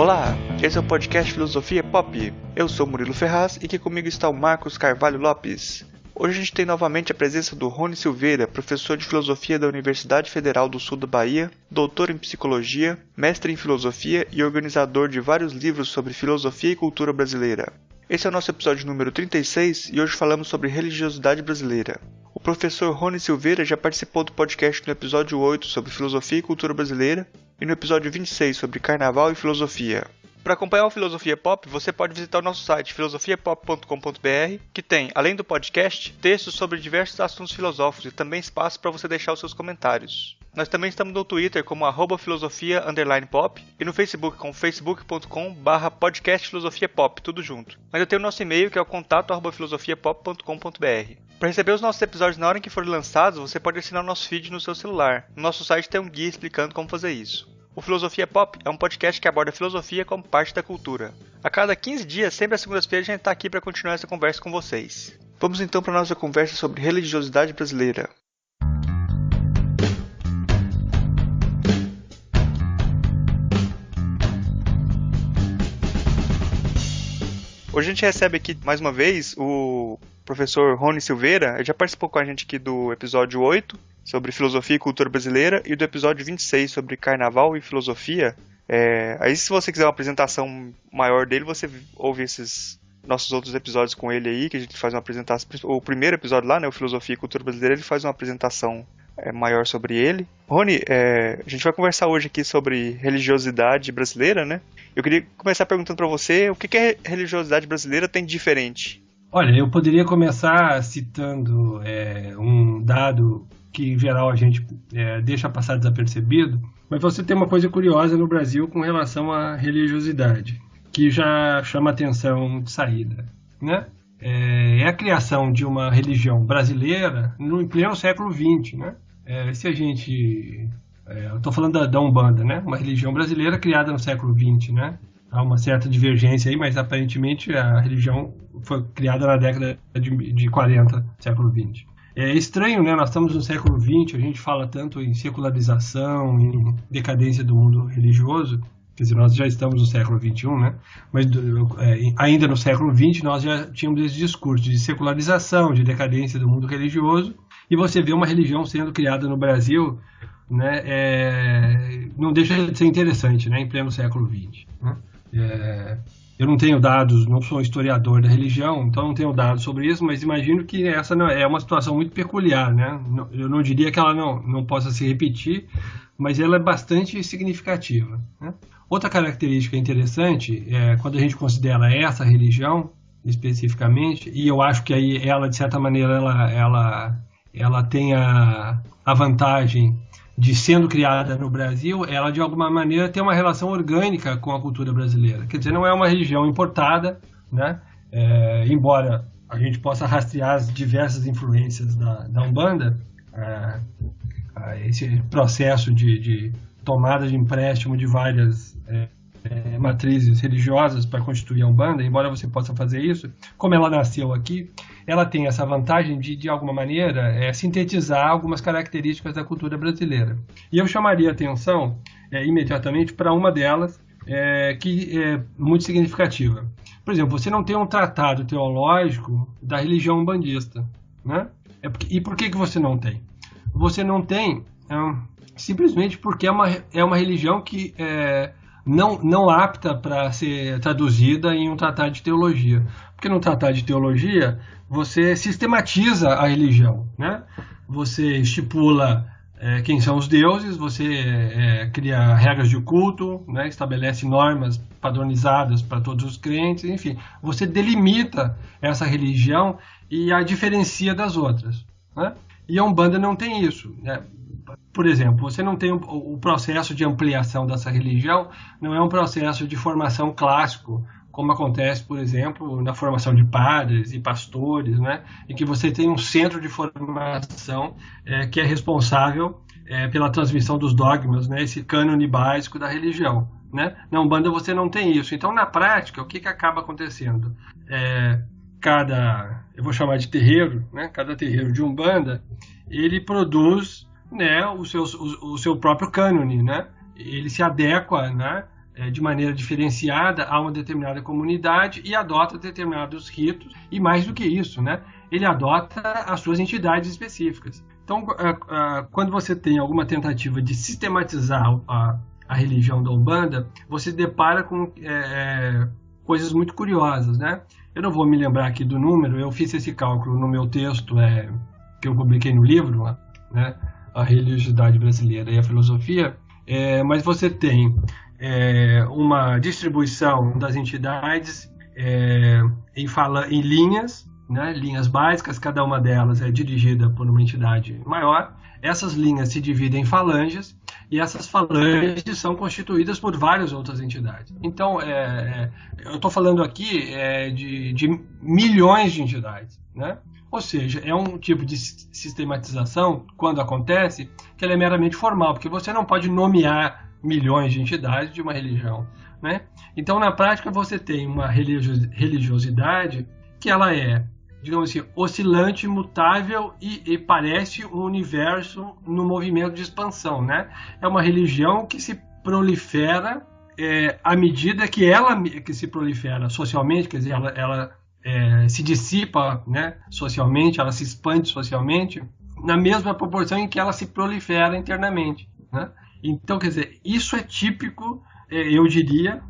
Olá, esse é o podcast Filosofia Pop. Eu sou Murilo Ferraz e aqui comigo está o Marcos Carvalho Lopes. Hoje a gente tem novamente a presença do Rony Silveira, professor de Filosofia da Universidade Federal do Sul da Bahia, doutor em Psicologia, mestre em Filosofia e organizador de vários livros sobre filosofia e cultura brasileira. Esse é o nosso episódio número 36 e hoje falamos sobre religiosidade brasileira. O professor Rony Silveira já participou do podcast no episódio 8 sobre filosofia e cultura brasileira e no episódio 26 sobre carnaval e filosofia. Para acompanhar o Filosofia Pop, você pode visitar o nosso site filosofiapop.com.br, que tem, além do podcast, textos sobre diversos assuntos filosóficos e também espaço para você deixar os seus comentários. Nós também estamos no Twitter como @filosofia_pop e no Facebook com facebook.com/podcastfilosofiapop, tudo junto. Mas eu tenho o nosso e-mail que é o contato@filosofiapop.com.br. Para receber os nossos episódios na hora em que forem lançados, você pode assinar o nosso feed no seu celular. No nosso site tem um guia explicando como fazer isso. O Filosofia Pop é um podcast que aborda a filosofia como parte da cultura. A cada 15 dias, sempre às segundas-feiras, a gente está aqui para continuar essa conversa com vocês. Vamos então para a nossa conversa sobre religiosidade brasileira. Hoje a gente recebe aqui, mais uma vez, o professor Rony Silveira. Ele já participou com a gente aqui do episódio 8, sobre filosofia e cultura brasileira, e do episódio 26, sobre carnaval e filosofia. Aí, se você quiser uma apresentação maior dele, você ouve esses nossos outros episódios com ele aí, que a gente faz uma apresentação. O primeiro episódio lá, né, o Filosofia e Cultura Brasileira, ele faz uma apresentação maior sobre ele. Rony, a gente vai conversar hoje aqui sobre religiosidade brasileira, né? Eu queria começar perguntando para você o que a religiosidade brasileira tem de diferente. Olha, eu poderia começar citando um dado que, em geral, a gente deixa passar desapercebido, mas você tem uma coisa curiosa no Brasil com relação à religiosidade, que já chama atenção de saída, né? É a criação de uma religião brasileira no pleno século XX, né? Se a gente... eu estou falando da Umbanda, né? Uma religião brasileira criada no século XX, né? Há uma certa divergência aí, mas aparentemente a religião foi criada na década de 40, século XX. É estranho, né? Nós estamos no século XX, a gente fala tanto em secularização, em decadência do mundo religioso, quer dizer, nós já estamos no século XXI, né? Mas ainda no século XX nós já tínhamos esse discurso de secularização, de decadência do mundo religioso, e você vê uma religião sendo criada no Brasil, né? Não deixa de ser interessante, né? Em pleno século XX, né? Eu não tenho dados, não sou historiador da religião, então não tenho dados sobre isso, mas imagino que essa não, é uma situação muito peculiar, né? Eu não diria que ela não possa se repetir, mas ela é bastante significativa, né? Outra característica interessante é quando a gente considera essa religião especificamente, e eu acho que aí ela, de certa maneira, ela tem a vantagem de, sendo criada no Brasil, ela de alguma maneira tem uma relação orgânica com a cultura brasileira. Quer dizer, não é uma religião importada, né? Embora a gente possa rastrear as diversas influências da Umbanda, esse processo de tomada de empréstimo de várias matrizes religiosas para constituir a Umbanda, embora você possa fazer isso, como ela nasceu aqui, ela tem essa vantagem de alguma maneira, sintetizar algumas características da cultura brasileira. E eu chamaria a atenção imediatamente para uma delas, que é muito significativa. Por exemplo, você não tem um tratado teológico da religião umbandista, né? E por que você não tem? Você não tem simplesmente porque é uma religião que não apta para ser traduzida em um tratado de teologia. Porque no tratado de teologia você sistematiza a religião, né? Você estipula quem são os deuses, você cria regras de culto, né? Estabelece normas padronizadas para todos os crentes, enfim. Você delimita essa religião e a diferencia das outras, né? E a Umbanda não tem isso, né? Por exemplo, você não tem o processo de ampliação dessa religião, não é um processo de formação clássico, como acontece, por exemplo, na formação de padres e pastores, né? Em que você tem um centro de formação que é responsável pela transmissão dos dogmas, né? Esse cânone básico da religião, né? Na Umbanda você não tem isso. Então, na prática, o que acaba acontecendo? Eu vou chamar de terreiro, né? Cada terreiro de Umbanda, ele produz, né, o seu próprio cânone, né? Ele se adequa, né, de maneira diferenciada a uma determinada comunidade e adota determinados ritos, e mais do que isso, né, ele adota as suas entidades específicas. Então, quando você tem alguma tentativa de sistematizar a religião da Umbanda, você se depara com coisas muito curiosas, né? Eu não vou me lembrar aqui do número, eu fiz esse cálculo no meu texto que eu publiquei no livro, né? A Religiosidade Brasileira e a Filosofia, mas você tem uma distribuição das entidades em linhas, né? Linhas básicas, cada uma delas é dirigida por uma entidade maior. Essas linhas se dividem em falanges, e essas falanges são constituídas por várias outras entidades. Então, eu estou falando aqui de milhões de entidades, né? Ou seja, é um tipo de sistematização, quando acontece, que ela é meramente formal, porque você não pode nomear milhões de entidades de uma religião, né? Então, na prática, você tem uma religiosidade que ela é, digamos assim, oscilante, mutável e parece um universo no movimento de expansão, né? É uma religião que se prolifera à medida que ela que se prolifera socialmente, quer dizer, ela se dissipa, né, socialmente, ela se expande socialmente na mesma proporção em que ela se prolifera internamente, né? Então, quer dizer, isso é típico, eu diria,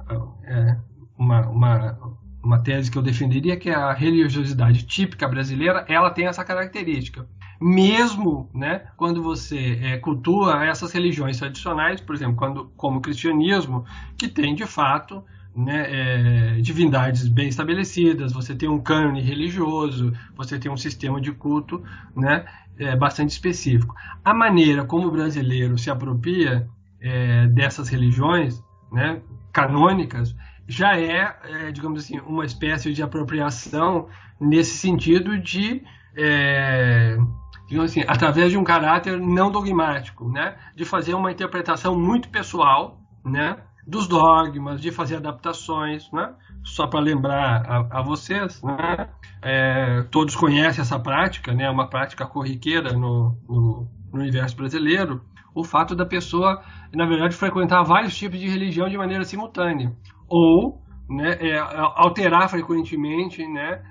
uma tese que eu defenderia, que a religiosidade típica brasileira, ela tem essa característica. Mesmo, né, quando você cultua essas religiões tradicionais, por exemplo, como o cristianismo, que tem de fato, né, divindades bem estabelecidas, você tem um cânone religioso, você tem um sistema de culto, né, bastante específico. A maneira como o brasileiro se apropria dessas religiões, né, canônicas, já digamos assim, uma espécie de apropriação nesse sentido de, digamos assim, através de um caráter não dogmático, né, de fazer uma interpretação muito pessoal, né, dos dogmas, de fazer adaptações, né? Só para lembrar a vocês, né? Todos conhecem essa prática, né? Uma prática corriqueira no universo brasileiro, o fato da pessoa, na verdade, frequentar vários tipos de religião de maneira simultânea, ou, né, alterar frequentemente, né,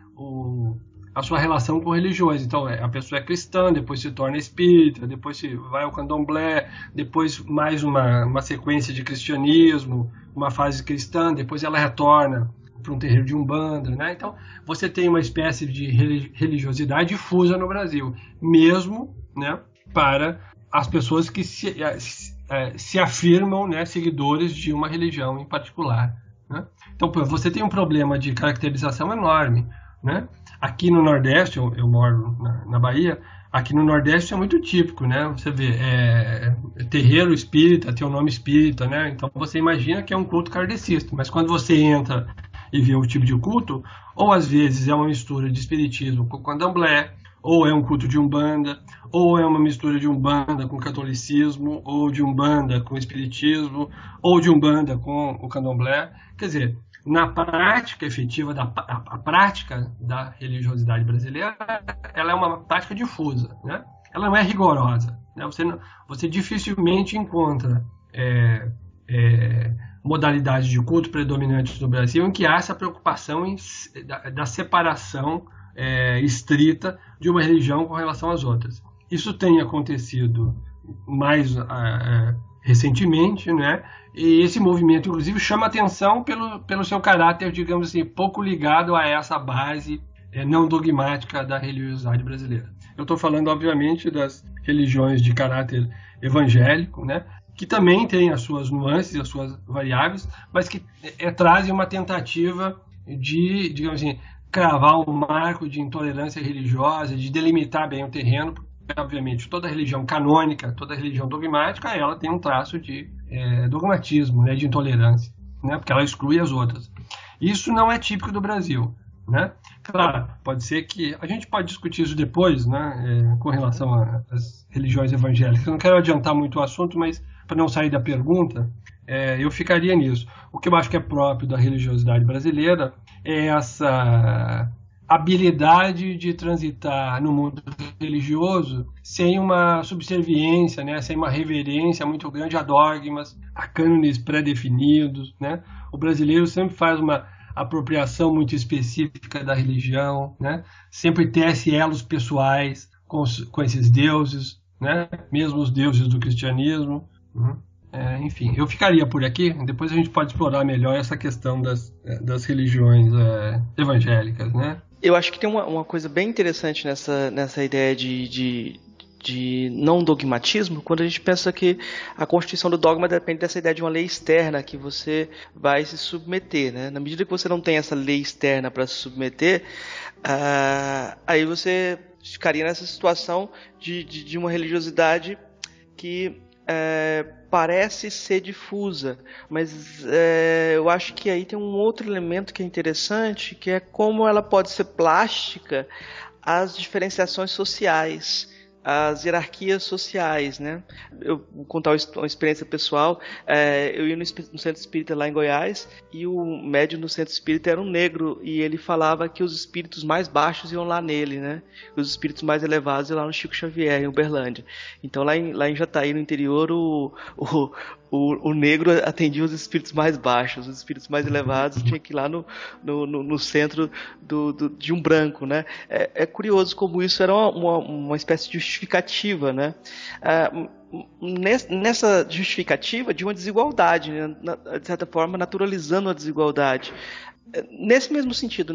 a sua relação com religiões. Então, a pessoa é cristã, depois se torna espírita, depois vai ao candomblé, depois mais uma sequência de cristianismo, uma fase cristã, depois ela retorna para um terreiro de Umbanda, né? Então, você tem uma espécie de religiosidade difusa no Brasil, mesmo, né, para as pessoas que se afirmam, né, seguidores de uma religião em particular, né? Então, você tem um problema de caracterização enorme, né? Aqui no Nordeste, eu moro na Bahia, aqui no Nordeste é muito típico, né? Você vê, terreiro espírita, tem o nome espírita, né? Então você imagina que é um culto kardecista, mas quando você entra e vê o tipo de culto, ou às vezes é uma mistura de espiritismo com candomblé, ou é um culto de Umbanda, ou é uma mistura de Umbanda com catolicismo, ou de Umbanda com espiritismo, ou de Umbanda com o candomblé. Quer dizer, na prática efetiva, a prática da religiosidade brasileira, ela é uma prática difusa, né? Ela não é rigorosa, né? Você dificilmente encontra modalidades de culto predominantes no Brasil em que há essa preocupação da separação estrita de uma religião com relação às outras. Isso tem acontecido mais recentemente, né? E esse movimento, inclusive, chama atenção pelo seu caráter, digamos assim, pouco ligado a essa base não dogmática da religiosidade brasileira. Eu estou falando, obviamente, das religiões de caráter evangélico, né? Que também têm as suas nuances, as suas variáveis, mas que trazem uma tentativa de, digamos assim, cravar um marco de intolerância religiosa, de delimitar bem o terreno. Obviamente, toda religião canônica, toda religião dogmática, ela tem um traço de dogmatismo, né, de intolerância, né, porque ela exclui as outras. Isso não é típico do Brasil, né? Claro, pode ser que a gente pode discutir isso depois, né, com relação às religiões evangélicas. Eu não quero adiantar muito o assunto, mas para não sair da pergunta, eu ficaria nisso. O que eu acho que é próprio da religiosidade brasileira é habilidade de transitar no mundo religioso sem uma subserviência, né, sem uma reverência muito grande a dogmas, a cânones pré-definidos, né? O brasileiro sempre faz uma apropriação muito específica da religião, né? Sempre tece elos pessoais com esses deuses, né? Mesmo os deuses do cristianismo. Enfim, eu ficaria por aqui. Depois a gente pode explorar melhor essa questão das religiões evangélicas, né? Eu acho que tem uma coisa bem interessante nessa ideia de não dogmatismo, quando a gente pensa que a constituição do dogma depende dessa ideia de uma lei externa que você vai se submeter, né? Na medida que você não tem essa lei externa para se submeter, aí você ficaria nessa situação de uma religiosidade que parece ser difusa, mas eu acho que aí tem um outro elemento que é interessante, que é como ela pode ser plástica às diferenciações sociais, às hierarquias sociais, né? Eu vou contar uma experiência pessoal. Eu ia no centro espírita lá em Goiás e o médium no centro espírita era um negro e ele falava que os espíritos mais baixos iam lá nele, né? Os espíritos mais elevados iam lá no Chico Xavier, em Uberlândia. Então lá em Jataí, no interior, o negro atendia os espíritos mais baixos, os espíritos mais elevados tinha que ir lá no centro de um branco, né? É curioso como isso era uma espécie de justificativa, né? Nessa justificativa de uma desigualdade, né? De certa forma naturalizando a desigualdade. Nesse mesmo sentido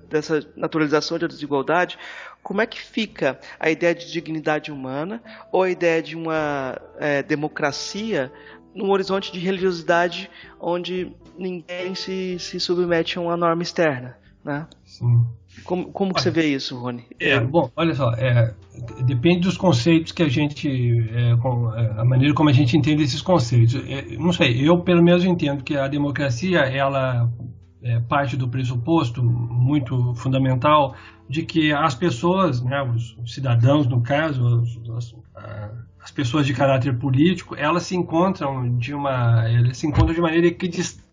dessa naturalização da desigualdade, como é que fica a ideia de dignidade humana ou a ideia de uma democracia num horizonte de religiosidade onde ninguém se submete a uma norma externa, né? Sim. Como que você vê isso, Rony? Bom, olha só, depende dos conceitos que a gente, a maneira como a gente entende esses conceitos. Não sei, eu pelo menos entendo que a democracia, ela parte do pressuposto muito fundamental de que as pessoas, né, os cidadãos no caso, as pessoas de caráter político, elas se encontram de maneira equidistante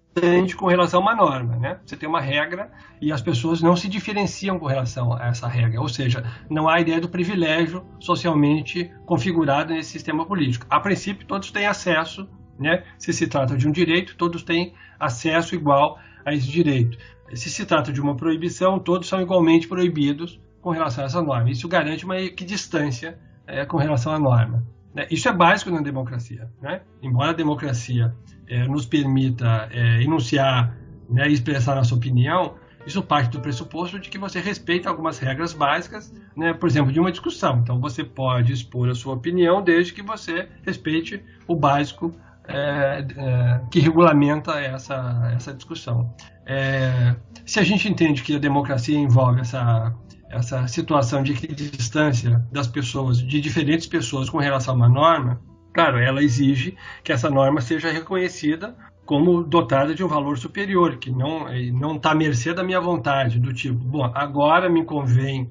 com relação a uma norma, né? Você tem uma regra e as pessoas não se diferenciam com relação a essa regra, ou seja, não há a ideia do privilégio socialmente configurado nesse sistema político. A princípio, todos têm acesso, né? Se trata de um direito, todos têm acesso igual a esse direito. Se se trata de uma proibição, todos são igualmente proibidos com relação a essa norma. Isso garante uma equidistância com relação à norma. Isso é básico na democracia, né? Embora a democracia nos permita enunciar, né, e expressar nossa opinião, isso parte do pressuposto de que você respeita algumas regras básicas, né, por exemplo, de uma discussão. Então você pode expor a sua opinião desde que você respeite o básico que regulamenta essa discussão. Se a gente entende que a democracia envolve essa situação de equidistância das pessoas, de diferentes pessoas com relação a uma norma, claro, ela exige que essa norma seja reconhecida como dotada de um valor superior, que não está à mercê da minha vontade, do tipo, bom, agora me convém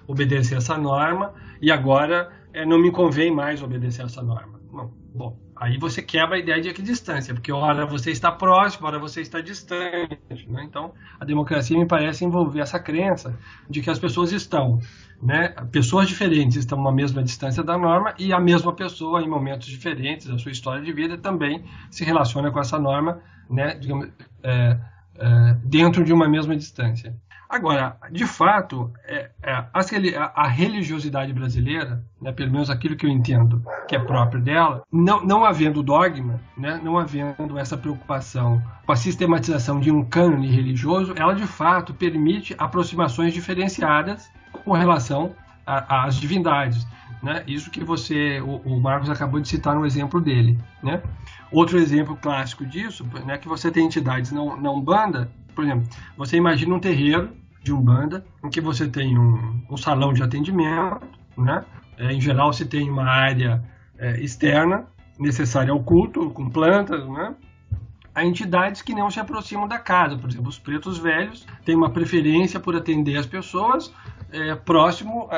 obedecer essa norma e agora não me convém mais obedecer essa norma. Não, bom, aí você quebra a ideia de equidistância, porque ora você está próximo, ora você está distante, né? Então, a democracia me parece envolver essa crença de que as pessoas estão, né, pessoas diferentes estão a uma mesma distância da norma e a mesma pessoa, em momentos diferentes da sua história de vida, também se relaciona com essa norma, né, digamos, dentro de uma mesma distância. Agora, de fato, a religiosidade brasileira, né, pelo menos aquilo que eu entendo que é próprio dela, não havendo dogma, né, não havendo essa preocupação com a sistematização de um cânone religioso, ela de fato permite aproximações diferenciadas com relação às divindades, né? Isso que o Marcos acabou de citar no exemplo dele, né? Outro exemplo clássico disso, né, que você tem entidades na Umbanda, por exemplo, você imagina um terreiro de Umbanda em que você tem um salão de atendimento, né? Em geral se tem uma área externa necessária ao culto, com plantas, né? Há entidades que não se aproximam da casa, por exemplo, os pretos velhos têm uma preferência por atender as pessoas próximo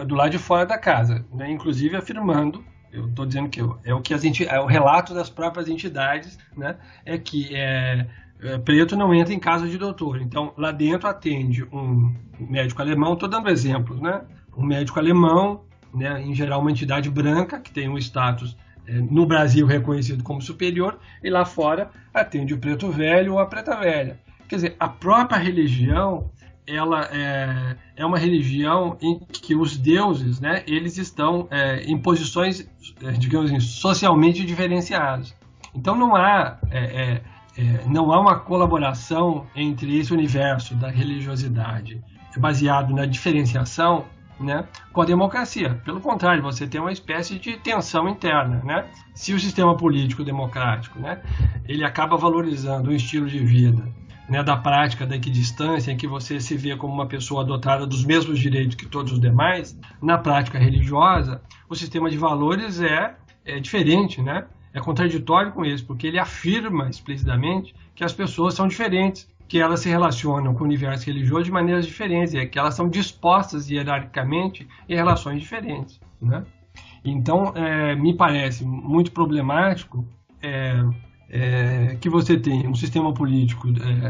do lado de fora da casa, né? Inclusive afirmando, eu estou dizendo que é o relato das próprias entidades, né? É que preto não entra em casa de doutor. Então, lá dentro atende um médico alemão, estou dando exemplos, né? Um médico alemão, né, em geral uma entidade branca, que tem um status no Brasil reconhecido como superior, e lá fora atende o preto velho ou a preta velha. Quer dizer, a própria religião, ela é uma religião em que os deuses, né, eles estão em posições, digamos assim, socialmente diferenciadas. Então não há uma colaboração entre esse universo da religiosidade baseado na diferenciação, né, com a democracia. Pelo contrário, você tem uma espécie de tensão interna, né? Se o sistema político democrático, né, ele acaba valorizando um estilo de vida, né, da prática da equidistância, em que você se vê como uma pessoa dotada dos mesmos direitos que todos os demais, na prática religiosa, o sistema de valores é diferente, né? É contraditório com isso, porque ele afirma explicitamente que as pessoas são diferentes, que elas se relacionam com o universo religioso de maneiras diferentes, que elas são dispostas hierarquicamente em relações diferentes, né? Então, me parece muito problemático que você tenha um sistema político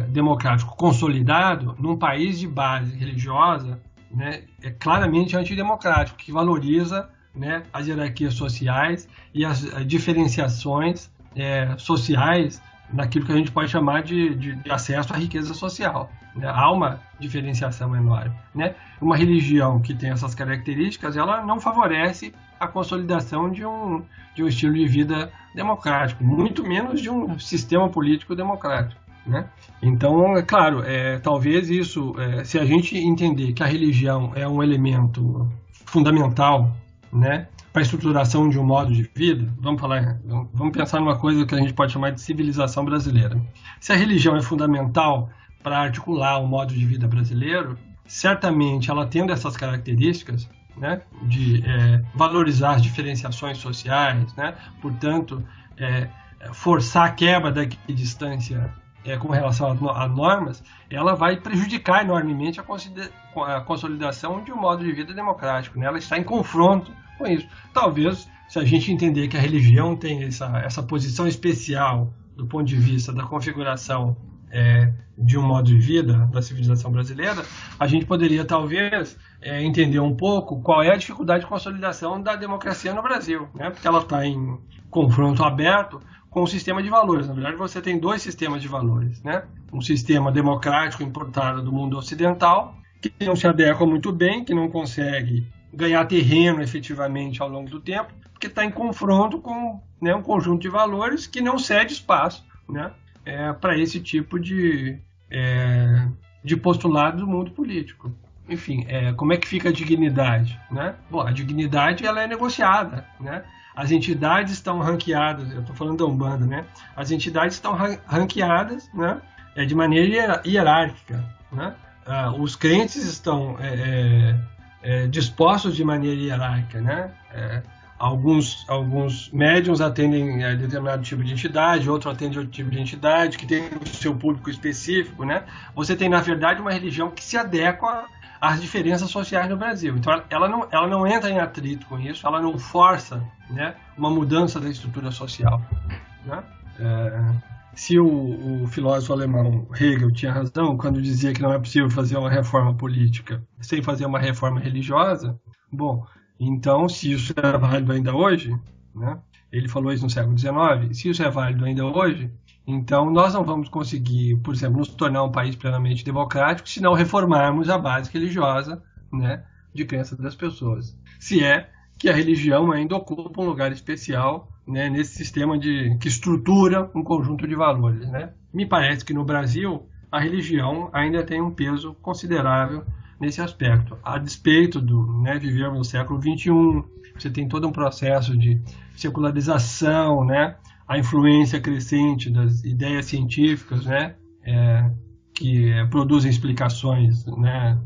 democrático consolidado num país de base religiosa, né, claramente antidemocrático, que valoriza, né, as hierarquias sociais e as diferenciações sociais naquilo que a gente pode chamar de acesso à riqueza social, né? Há uma diferenciação enorme, né? Uma religião que tem essas características, ela não favorece a consolidação de um estilo de vida democrático, muito menos de um sistema político democrático, né? Então, é claro, talvez isso, se a gente entender que a religião é um elemento fundamental, né, para a estruturação de um modo de vida, vamos pensar numa coisa que a gente pode chamar de civilização brasileira. Se a religião é fundamental para articular o modo de vida brasileiro, certamente ela tendo essas características, né, de valorizar as diferenciações sociais, né, portanto, forçar a quebra da equidistância com relação a normas, ela vai prejudicar enormemente a consolidação de um modo de vida democrático, né? Ela está em confronto com isso. Talvez, se a gente entender que a religião tem essa posição especial do ponto de vista da configuração de um modo de vida da civilização brasileira, a gente poderia talvez entender um pouco qual é a dificuldade de consolidação da democracia no Brasil, né? Porque ela está em confronto aberto com o sistema de valores. Na verdade, você tem dois sistemas de valores, né? Um sistema democrático importado do mundo ocidental, que não se adequa muito bem, que não consegue ganhar terreno efetivamente ao longo do tempo, porque está em confronto com, né, um conjunto de valores que não cede espaço, né, para esse tipo de postulado do mundo político. Enfim, como é que fica a dignidade, né? Bom, a dignidade ela é negociada, né? As entidades estão ranqueadas, eu estou falando da Umbanda, né? As entidades estão ranqueadas, né, de maneira hierárquica, né? Os crentes estão dispostos de maneira hierárquica, né? Alguns médiuns atendem a determinado tipo de entidade, outro atende outro tipo de entidade, que tem o seu público específico, né? Você tem, na verdade, uma religião que se adequa às diferenças sociais no Brasil. Então, ela não entra em atrito com isso, ela não força, né, uma mudança da estrutura social, né? Se o filósofo alemão Hegel tinha razão quando dizia que não é possível fazer uma reforma política sem fazer uma reforma religiosa, bom, então, se isso é válido ainda hoje, né, ele falou isso no século XIX, se isso é válido ainda hoje, então nós não vamos conseguir, por exemplo, nos tornar um país plenamente democrático se não reformarmos a base religiosa, né, de crença das pessoas. Se é que a religião ainda ocupa um lugar especial, né, nesse sistema que estrutura um conjunto de valores, né? Me parece que no Brasil a religião ainda tem um peso considerável nesse aspecto. A despeito né, vivermos no século XXI, você tem todo um processo de secularização, né, a influência crescente das ideias científicas, né, que produzem explicações, né,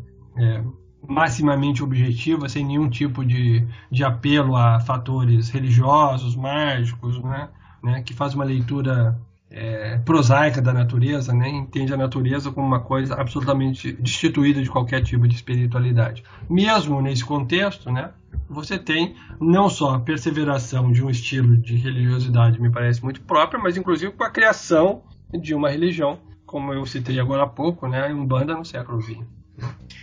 maximamente objetivas, sem nenhum tipo de apelo a fatores religiosos, mágicos, né, que faz uma leitura prosaica da natureza, né, entende a natureza como uma coisa absolutamente destituída de qualquer tipo de espiritualidade. Mesmo nesse contexto, né, você tem não só a perseveração de um estilo de religiosidade, me parece muito próprio, mas inclusive com a criação de uma religião como eu citei agora há pouco, né, Umbanda no século XX.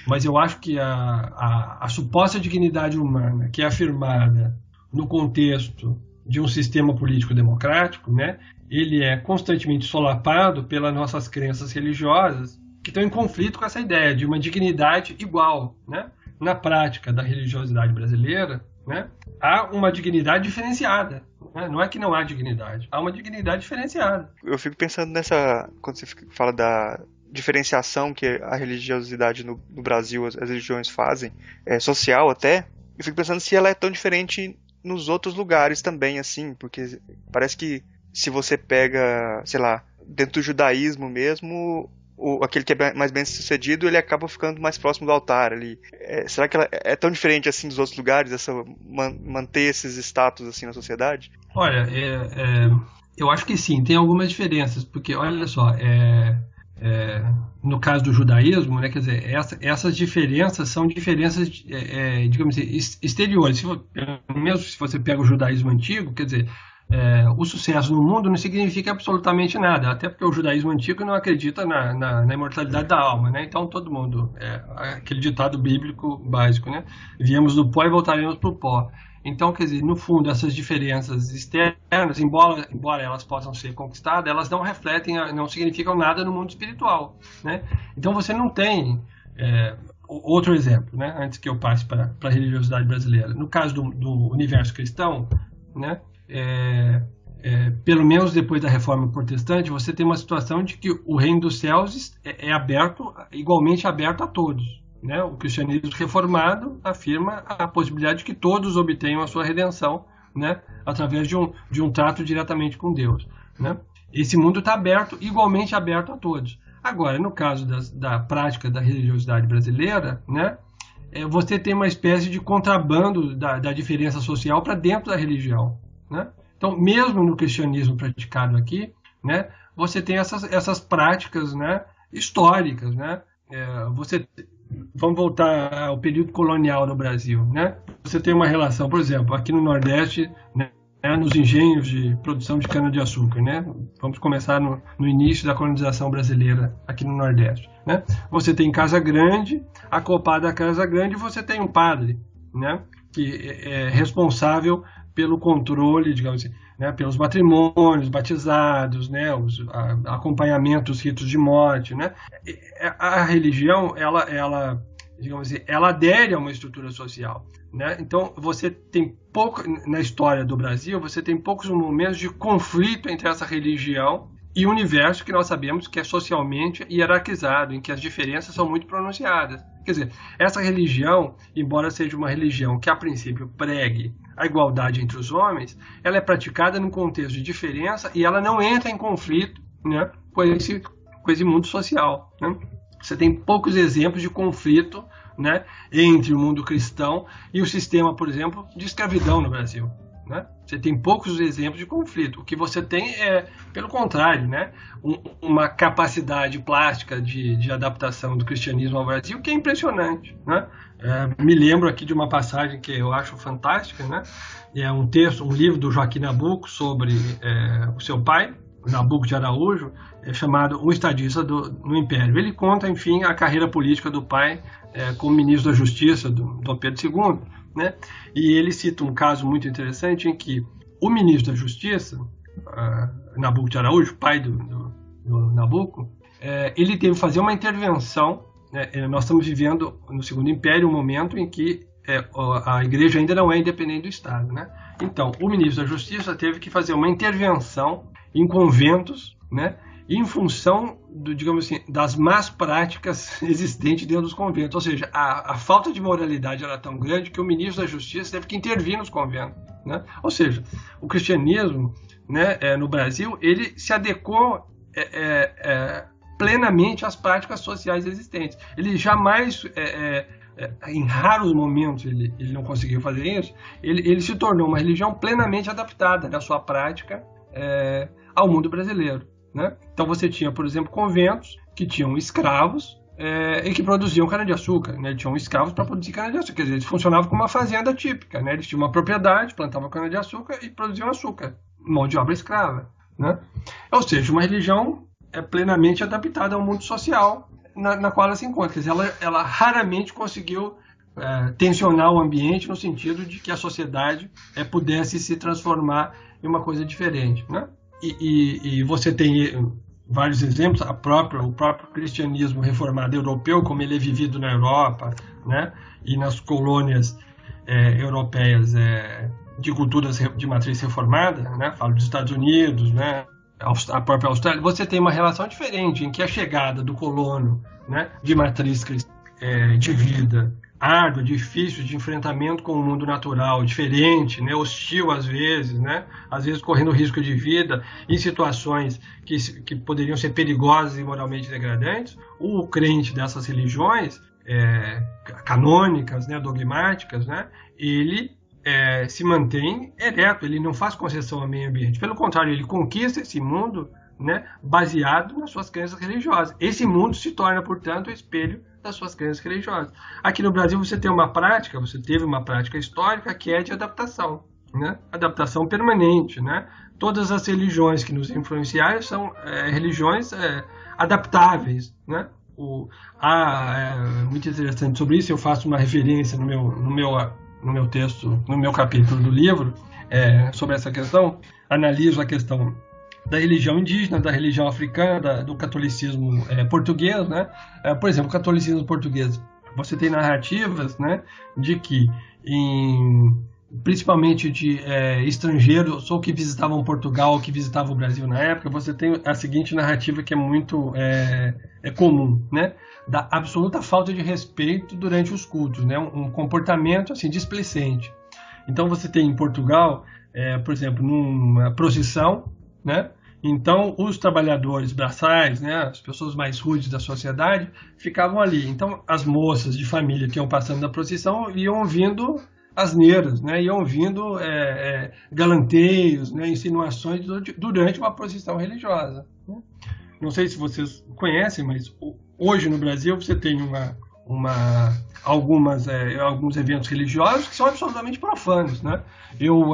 Mas eu acho que a suposta dignidade humana, que é afirmada no contexto de um sistema político democrático, né, ele é constantemente solapado pelas nossas crenças religiosas, que estão em conflito com essa ideia de uma dignidade igual, né? Na prática da religiosidade brasileira, né, há uma dignidade diferenciada. Né? Não é que não há dignidade, há uma dignidade diferenciada. Eu fico pensando nessa, quando você fala da diferenciação que a religiosidade no Brasil, as religiões fazem, social até, eu fico pensando se ela é tão diferente nos outros lugares também, assim, porque parece que se você pega, sei lá, dentro do judaísmo mesmo, aquele que é mais bem sucedido, ele acaba ficando mais próximo do altar ali. Será que ela é tão diferente assim dos outros lugares, manter esses status assim na sociedade? Olha, eu acho que sim, tem algumas diferenças, porque olha só, no caso do judaísmo, né, quer dizer, essas diferenças são diferenças, digamos assim, exteriores. Mesmo se você pega o judaísmo antigo, quer dizer, o sucesso no mundo não significa absolutamente nada, até porque o judaísmo antigo não acredita na imortalidade da alma, né? Então todo mundo, aquele ditado bíblico básico, né? Viemos do pó e voltaremos para o pó. Então, quer dizer, no fundo, essas diferenças externas, embora elas possam ser conquistadas, elas não refletem, não significam nada no mundo espiritual, né? Então você não tem... outro exemplo, né? Antes que eu passe para a religiosidade brasileira. No caso do universo cristão, né? Pelo menos depois da Reforma Protestante, você tem uma situação de que o reino dos céus é igualmente aberto a todos. Né? O cristianismo reformado afirma a possibilidade de que todos obtenham a sua redenção, né? Através de um trato diretamente com Deus. Né? Esse mundo está igualmente aberto a todos. Agora, no caso da prática da religiosidade brasileira, né? Você tem uma espécie de contrabando da diferença social para dentro da religião. Né? Então, mesmo no cristianismo praticado aqui, né, você tem essas práticas, né, históricas. Né? Vamos voltar ao período colonial no Brasil. Né? Você tem uma relação, por exemplo, aqui no Nordeste, né, nos engenhos de produção de cana-de-açúcar. Né? Vamos começar no início da colonização brasileira aqui no Nordeste. Né? Você tem Casa Grande, acoplada à Casa Grande você tem um padre, né, que é responsável pelo controle, digamos assim, né, pelos matrimônios, batizados, né, acompanhamentos, ritos de morte. Né? A religião, digamos assim, ela adere a uma estrutura social. Né? Então, você tem na história do Brasil, você tem poucos momentos de conflito entre essa religião e o universo que nós sabemos que é socialmente hierarquizado, em que as diferenças são muito pronunciadas. Quer dizer, essa religião, embora seja uma religião que a princípio pregue a igualdade entre os homens, ela é praticada num contexto de diferença e ela não entra em conflito, né, com esse mundo social. Né? Você tem poucos exemplos de conflito, né, entre o mundo cristão e o sistema, por exemplo, de escravidão no Brasil. Né? Você tem poucos exemplos de conflito. O que você tem é, pelo contrário, né, uma capacidade plástica de adaptação do cristianismo ao Brasil que é impressionante. Né? Me lembro aqui de uma passagem que eu acho fantástica. Né? É um livro do Joaquim Nabuco sobre o seu pai, Nabuco de Araújo, chamado Um Estadista no Império. Ele conta, enfim, a carreira política do pai como ministro da Justiça do Dom Pedro II. Né? E ele cita um caso muito interessante em que o ministro da Justiça, Nabuco de Araújo, pai do Nabuco, ele teve que fazer uma intervenção. Né? Nós estamos vivendo no Segundo Império um momento em que a igreja ainda não é independente do Estado. Né? Então, o ministro da Justiça teve que fazer uma intervenção em conventos, né? Em função, digamos assim, das más práticas existentes dentro dos conventos. Ou seja, a falta de moralidade era tão grande que o ministro da Justiça teve que intervir nos conventos. Né? Ou seja, o cristianismo, né, no Brasil, ele se adequou plenamente às práticas sociais existentes. Ele jamais, em raros momentos, ele não conseguiu fazer isso, ele se tornou uma religião plenamente adaptada na sua prática ao mundo brasileiro. Né? Então você tinha, por exemplo, conventos que tinham escravos e que produziam cana-de-açúcar. Né? Eles tinham escravos para produzir cana-de-açúcar. Quer dizer, eles funcionavam como uma fazenda típica. Né? Eles tinham uma propriedade, plantavam cana-de-açúcar e produziam açúcar. Mão de obra escrava. Né? Ou seja, uma religião é plenamente adaptada ao mundo social na qual ela se encontra. Quer dizer, ela raramente conseguiu tensionar o ambiente no sentido de que a sociedade pudesse se transformar em uma coisa diferente, né? E você tem vários exemplos, o próprio cristianismo reformado europeu, como ele é vivido na Europa, né? E nas colônias europeias de culturas de matriz reformada, né? Falo dos Estados Unidos, né? A própria Austrália. Você tem uma relação diferente em que a chegada do colono, né? De matriz de vida árdua, difícil, de enfrentamento com o mundo natural, diferente, né, hostil às vezes correndo risco de vida, em situações que poderiam ser perigosas e moralmente degradantes. O crente dessas religiões canônicas, né, dogmáticas, né, ele se mantém ereto, ele não faz concessão ao meio ambiente. Pelo contrário, ele conquista esse mundo, né, baseado nas suas crenças religiosas. Esse mundo se torna, portanto, o espelho das suas crenças religiosas. Aqui no Brasil você teve uma prática histórica que é de adaptação, né? Adaptação permanente, né? Todas as religiões que nos influenciaram são religiões adaptáveis, né? Muito interessante sobre isso. Eu faço uma referência no meu texto, no meu capítulo do livro sobre essa questão. Analiso a questão da religião indígena, da religião africana, do catolicismo português, né? Por exemplo, o catolicismo português, você tem narrativas, né, de que, principalmente de estrangeiros ou que visitavam Portugal ou que visitavam o Brasil na época, você tem a seguinte narrativa que é muito comum, né? Da absoluta falta de respeito durante os cultos, né? Um comportamento assim displicente. Então você tem em Portugal, por exemplo, numa procissão, né? Então, os trabalhadores braçais, né, as pessoas mais rudes da sociedade, ficavam ali. Então, as moças de família que iam passando na procissão iam ouvindo asneiras, né, iam ouvindo galanteios, né, insinuações durante uma procissão religiosa. Né? Não sei se vocês conhecem, mas hoje no Brasil você tem alguns eventos religiosos que são absolutamente profanos, né? Eu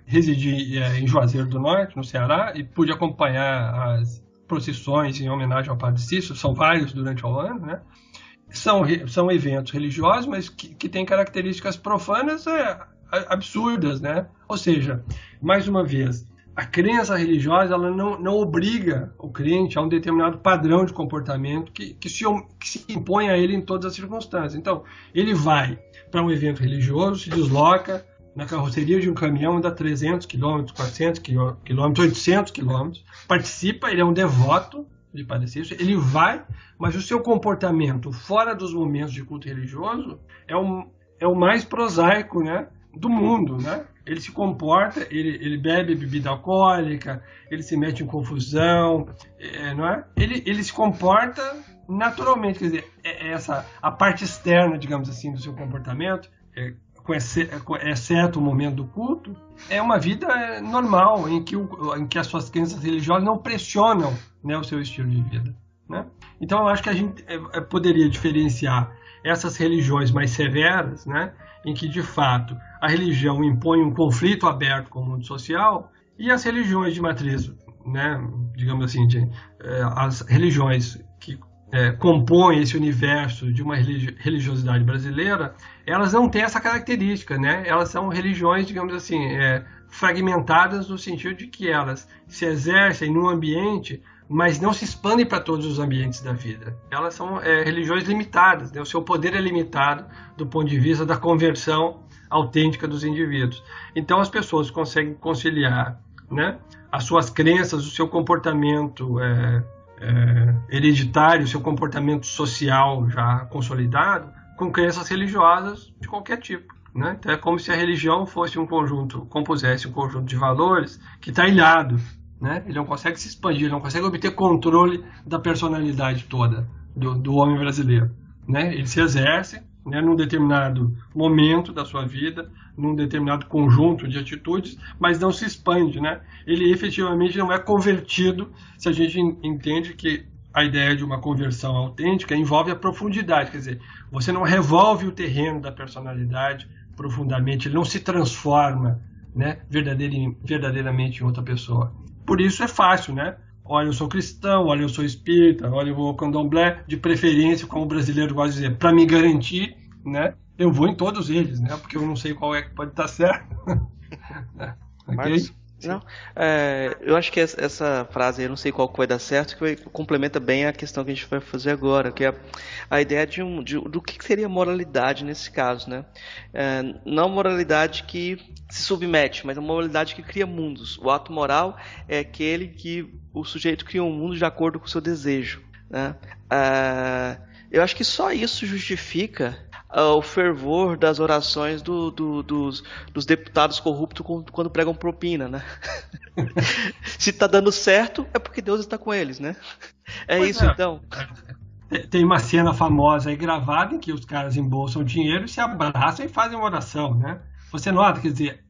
residi em Juazeiro do Norte, no Ceará, e pude acompanhar as procissões em homenagem ao Padre Cícero. São vários durante o ano, né? São eventos religiosos, mas que têm características profanas absurdas, né? Ou seja, mais uma vez, a crença religiosa ela não obriga o crente a um determinado padrão de comportamento que se impõe a ele em todas as circunstâncias. Então, ele vai para um evento religioso, se desloca na carroceria de um caminhão, anda 300 km, 400 km, 800 km, participa, ele é um devoto de Padre Cícero, ele vai, mas o seu comportamento fora dos momentos de culto religioso é o mais prosaico, né, do mundo, né? Ele se comporta, ele bebe bebida alcoólica, ele se mete em confusão, não é? Ele se comporta naturalmente, quer dizer, a parte externa, digamos assim, do seu comportamento, exceto o momento do culto, é uma vida normal, em que as suas crenças religiosas não pressionam, né, o seu estilo de vida, né? Então eu acho que a gente poderia diferenciar essas religiões mais severas, né, em que de fato a religião impõe um conflito aberto com o mundo social, e as religiões de matriz, né, digamos assim, as religiões que compõem esse universo de uma religiosidade brasileira, elas não têm essa característica, né? Elas são religiões, digamos assim, fragmentadas no sentido de que elas se exercem num ambiente, mas não se expandem para todos os ambientes da vida. Elas são religiões limitadas, né? O seu poder é limitado do ponto de vista da conversão autêntica dos indivíduos. Então as pessoas conseguem conciliar, né, as suas crenças, o seu comportamento hereditário, o seu comportamento social já consolidado, com crenças religiosas de qualquer tipo, né? Então é como se a religião fosse compusesse um conjunto de valores que está ilhado, né? Ele não consegue se expandir, ele não consegue obter controle da personalidade toda do homem brasileiro, né? Ele se exerce, né, num determinado momento da sua vida, num determinado conjunto de atitudes, mas não se expande, né? Ele efetivamente não é convertido, se a gente entende que a ideia de uma conversão autêntica envolve a profundidade, quer dizer, você não revolve o terreno da personalidade profundamente, ele não se transforma, né, verdadeiramente em outra pessoa. Por isso é fácil, né? olha, eu sou cristão, olha, eu sou espírita, olha, eu vou ao candomblé, de preferência, como o brasileiro gosta de dizer, para me garantir, né? Eu vou em todos eles, né? Porque eu não sei qual é que pode estar certo. Ok? Não, eu acho que essa frase aí, eu não sei qual que vai dar certo, que complementa bem a questão que a gente vai fazer agora, que é a ideia do que seria moralidade nesse caso, né? Não moralidade que se submete, mas a moralidade que cria mundos. O ato moral é aquele que o sujeito cria um mundo de acordo com o seu desejo, né? Eu acho que só isso justifica o fervor das orações dos deputados corruptos quando pregam propina, né? Se tá dando certo, é porque Deus está com eles, né? Então. Tem uma cena famosa aí gravada em que os caras embolsam dinheiro, se abraçam e fazem uma oração, né? Você nota, quer dizer,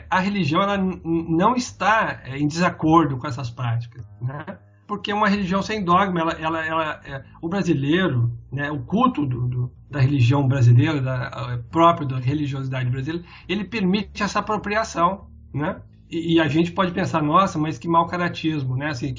a religião ela não está em desacordo com essas práticas, né? Porque é uma religião sem dogma, o brasileiro, né, o culto da religião brasileira, próprio da religiosidade brasileira, ele permite essa apropriação, né? E a gente pode pensar, nossa, mas que mau caratismo, né? Assim,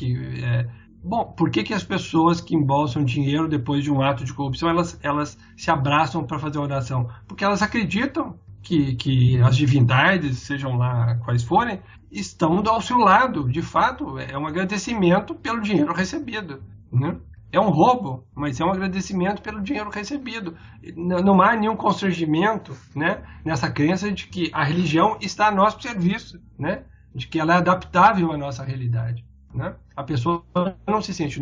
bom, por que as pessoas que embolsam dinheiro depois de um ato de corrupção, elas se abraçam para fazer oração? Porque elas acreditam que as divindades, sejam lá quais forem, estão ao seu lado. De fato, é um agradecimento pelo dinheiro recebido, né? É um roubo, mas é um agradecimento pelo dinheiro recebido. Não há nenhum constrangimento, né, nessa crença de que a religião está a nosso serviço, né? De que ela é adaptável à nossa realidade, né? A pessoa não se sente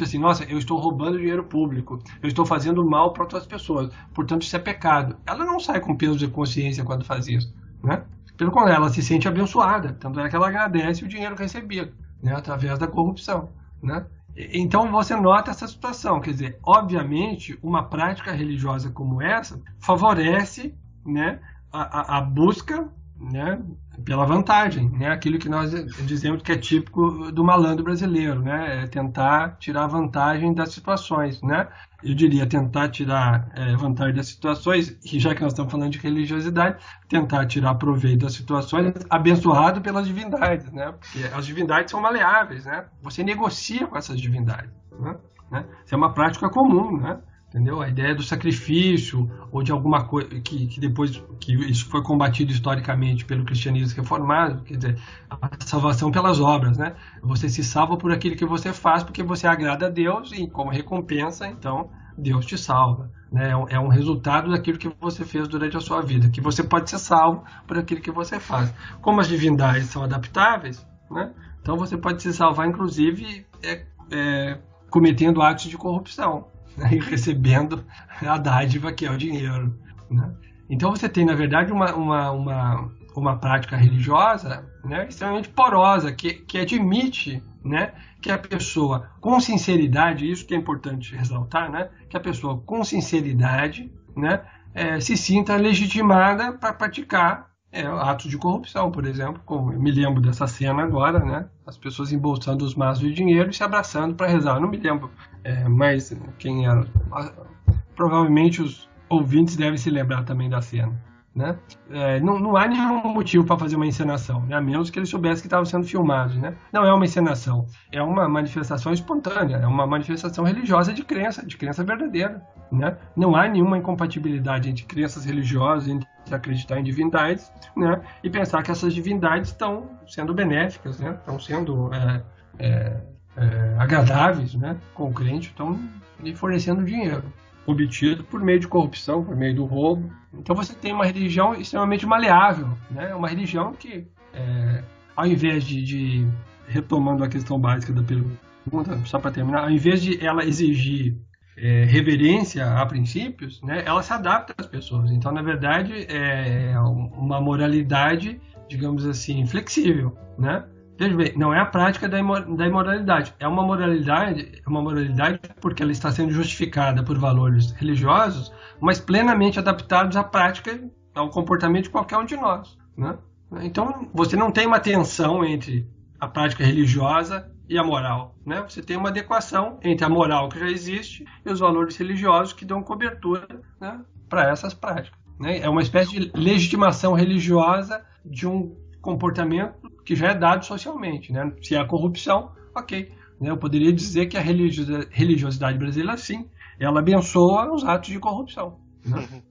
assim, nossa, eu estou roubando dinheiro público, eu estou fazendo mal para outras pessoas, portanto isso é pecado. Ela não sai com peso de consciência quando faz isso, né? Pelo contrário, ela se sente abençoada, tanto é que ela agradece o dinheiro recebido, né, através da corrupção, né? Então você nota essa situação, quer dizer, obviamente uma prática religiosa como essa favorece, né, a busca, né, pela vantagem, né, aquilo que nós dizemos que é típico do malandro brasileiro, né, é tentar tirar vantagem das situações, né, eu diria tentar tirar vantagem das situações, e já que nós estamos falando de religiosidade, tentar tirar proveito das situações abençoado pelas divindades, né, porque as divindades são maleáveis, né, você negocia com essas divindades, né, isso é uma prática comum, né. Entendeu? A ideia do sacrifício ou de alguma coisa que depois que isso foi combatido historicamente pelo cristianismo reformado, quer dizer, a salvação pelas obras, né? Você se salva por aquilo que você faz porque você agrada a Deus e como recompensa, então, Deus te salva, né? É um resultado daquilo que você fez durante a sua vida, que você pode ser salvo por aquilo que você faz. Como as divindades são adaptáveis, né? Então você pode se salvar, inclusive, cometendo atos de corrupção, e recebendo a dádiva que é o dinheiro, né? Então você tem, na verdade, uma prática religiosa, né, extremamente porosa, que admite, né, que a pessoa com sinceridade, isso que é importante ressaltar, né, que a pessoa com sinceridade, né, se sinta legitimada para praticar atos de corrupção, por exemplo, como eu me lembro dessa cena agora, né, as pessoas embolsando os maços de dinheiro e se abraçando para rezar. Eu não me lembro mas quem era, provavelmente os ouvintes devem se lembrar também da cena, né? Não há nenhum motivo para fazer uma encenação, né? A menos que eles soubessem que estavam sendo filmados, né? Não é uma encenação, é uma manifestação espontânea, é uma manifestação religiosa de crença verdadeira, né? Não há nenhuma incompatibilidade entre crenças religiosas, entre acreditar em divindades, né? E pensar que essas divindades estão sendo benéficas, né? Estão sendo agradáveis, né, com o crente, estão lhe fornecendo dinheiro obtido por meio de corrupção, por meio do roubo. Então você tem uma religião extremamente maleável, né, uma religião que, ao invés de retomando a questão básica da pergunta, só para terminar, ao invés de ela exigir reverência a princípios, né, ela se adapta às pessoas. Então, na verdade, é uma moralidade, digamos assim, flexível, né? Veja bem, não é a prática da imoralidade, é uma moralidade porque ela está sendo justificada por valores religiosos, mas plenamente adaptados à prática, ao comportamento de qualquer um de nós, né? Então, você não tem uma tensão entre a prática religiosa e a moral, né? Você tem uma adequação entre a moral que já existe e os valores religiosos que dão cobertura, né, para essas práticas, né? É uma espécie de legitimação religiosa de um comportamento que já é dado socialmente, né? Se há corrupção ok. Né? Eu poderia dizer que a religiosidade brasileira, sim, ela abençoa os atos de corrupção. Né?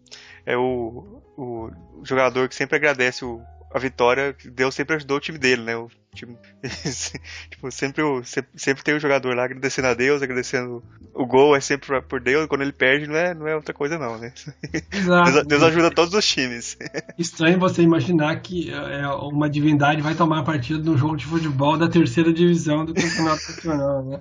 É o jogador que sempre agradece a vitória, que Deus sempre ajudou o time dele, né? O time, tipo, sempre tem o jogador lá agradecendo a Deus, agradecendo o gol, é sempre por Deus, quando ele perde não é outra coisa não, né? Exato. Deus ajuda todos os times. Estranho você imaginar que uma divindade vai tomar partido no jogo de futebol da terceira divisão do Campeonato Nacional, né?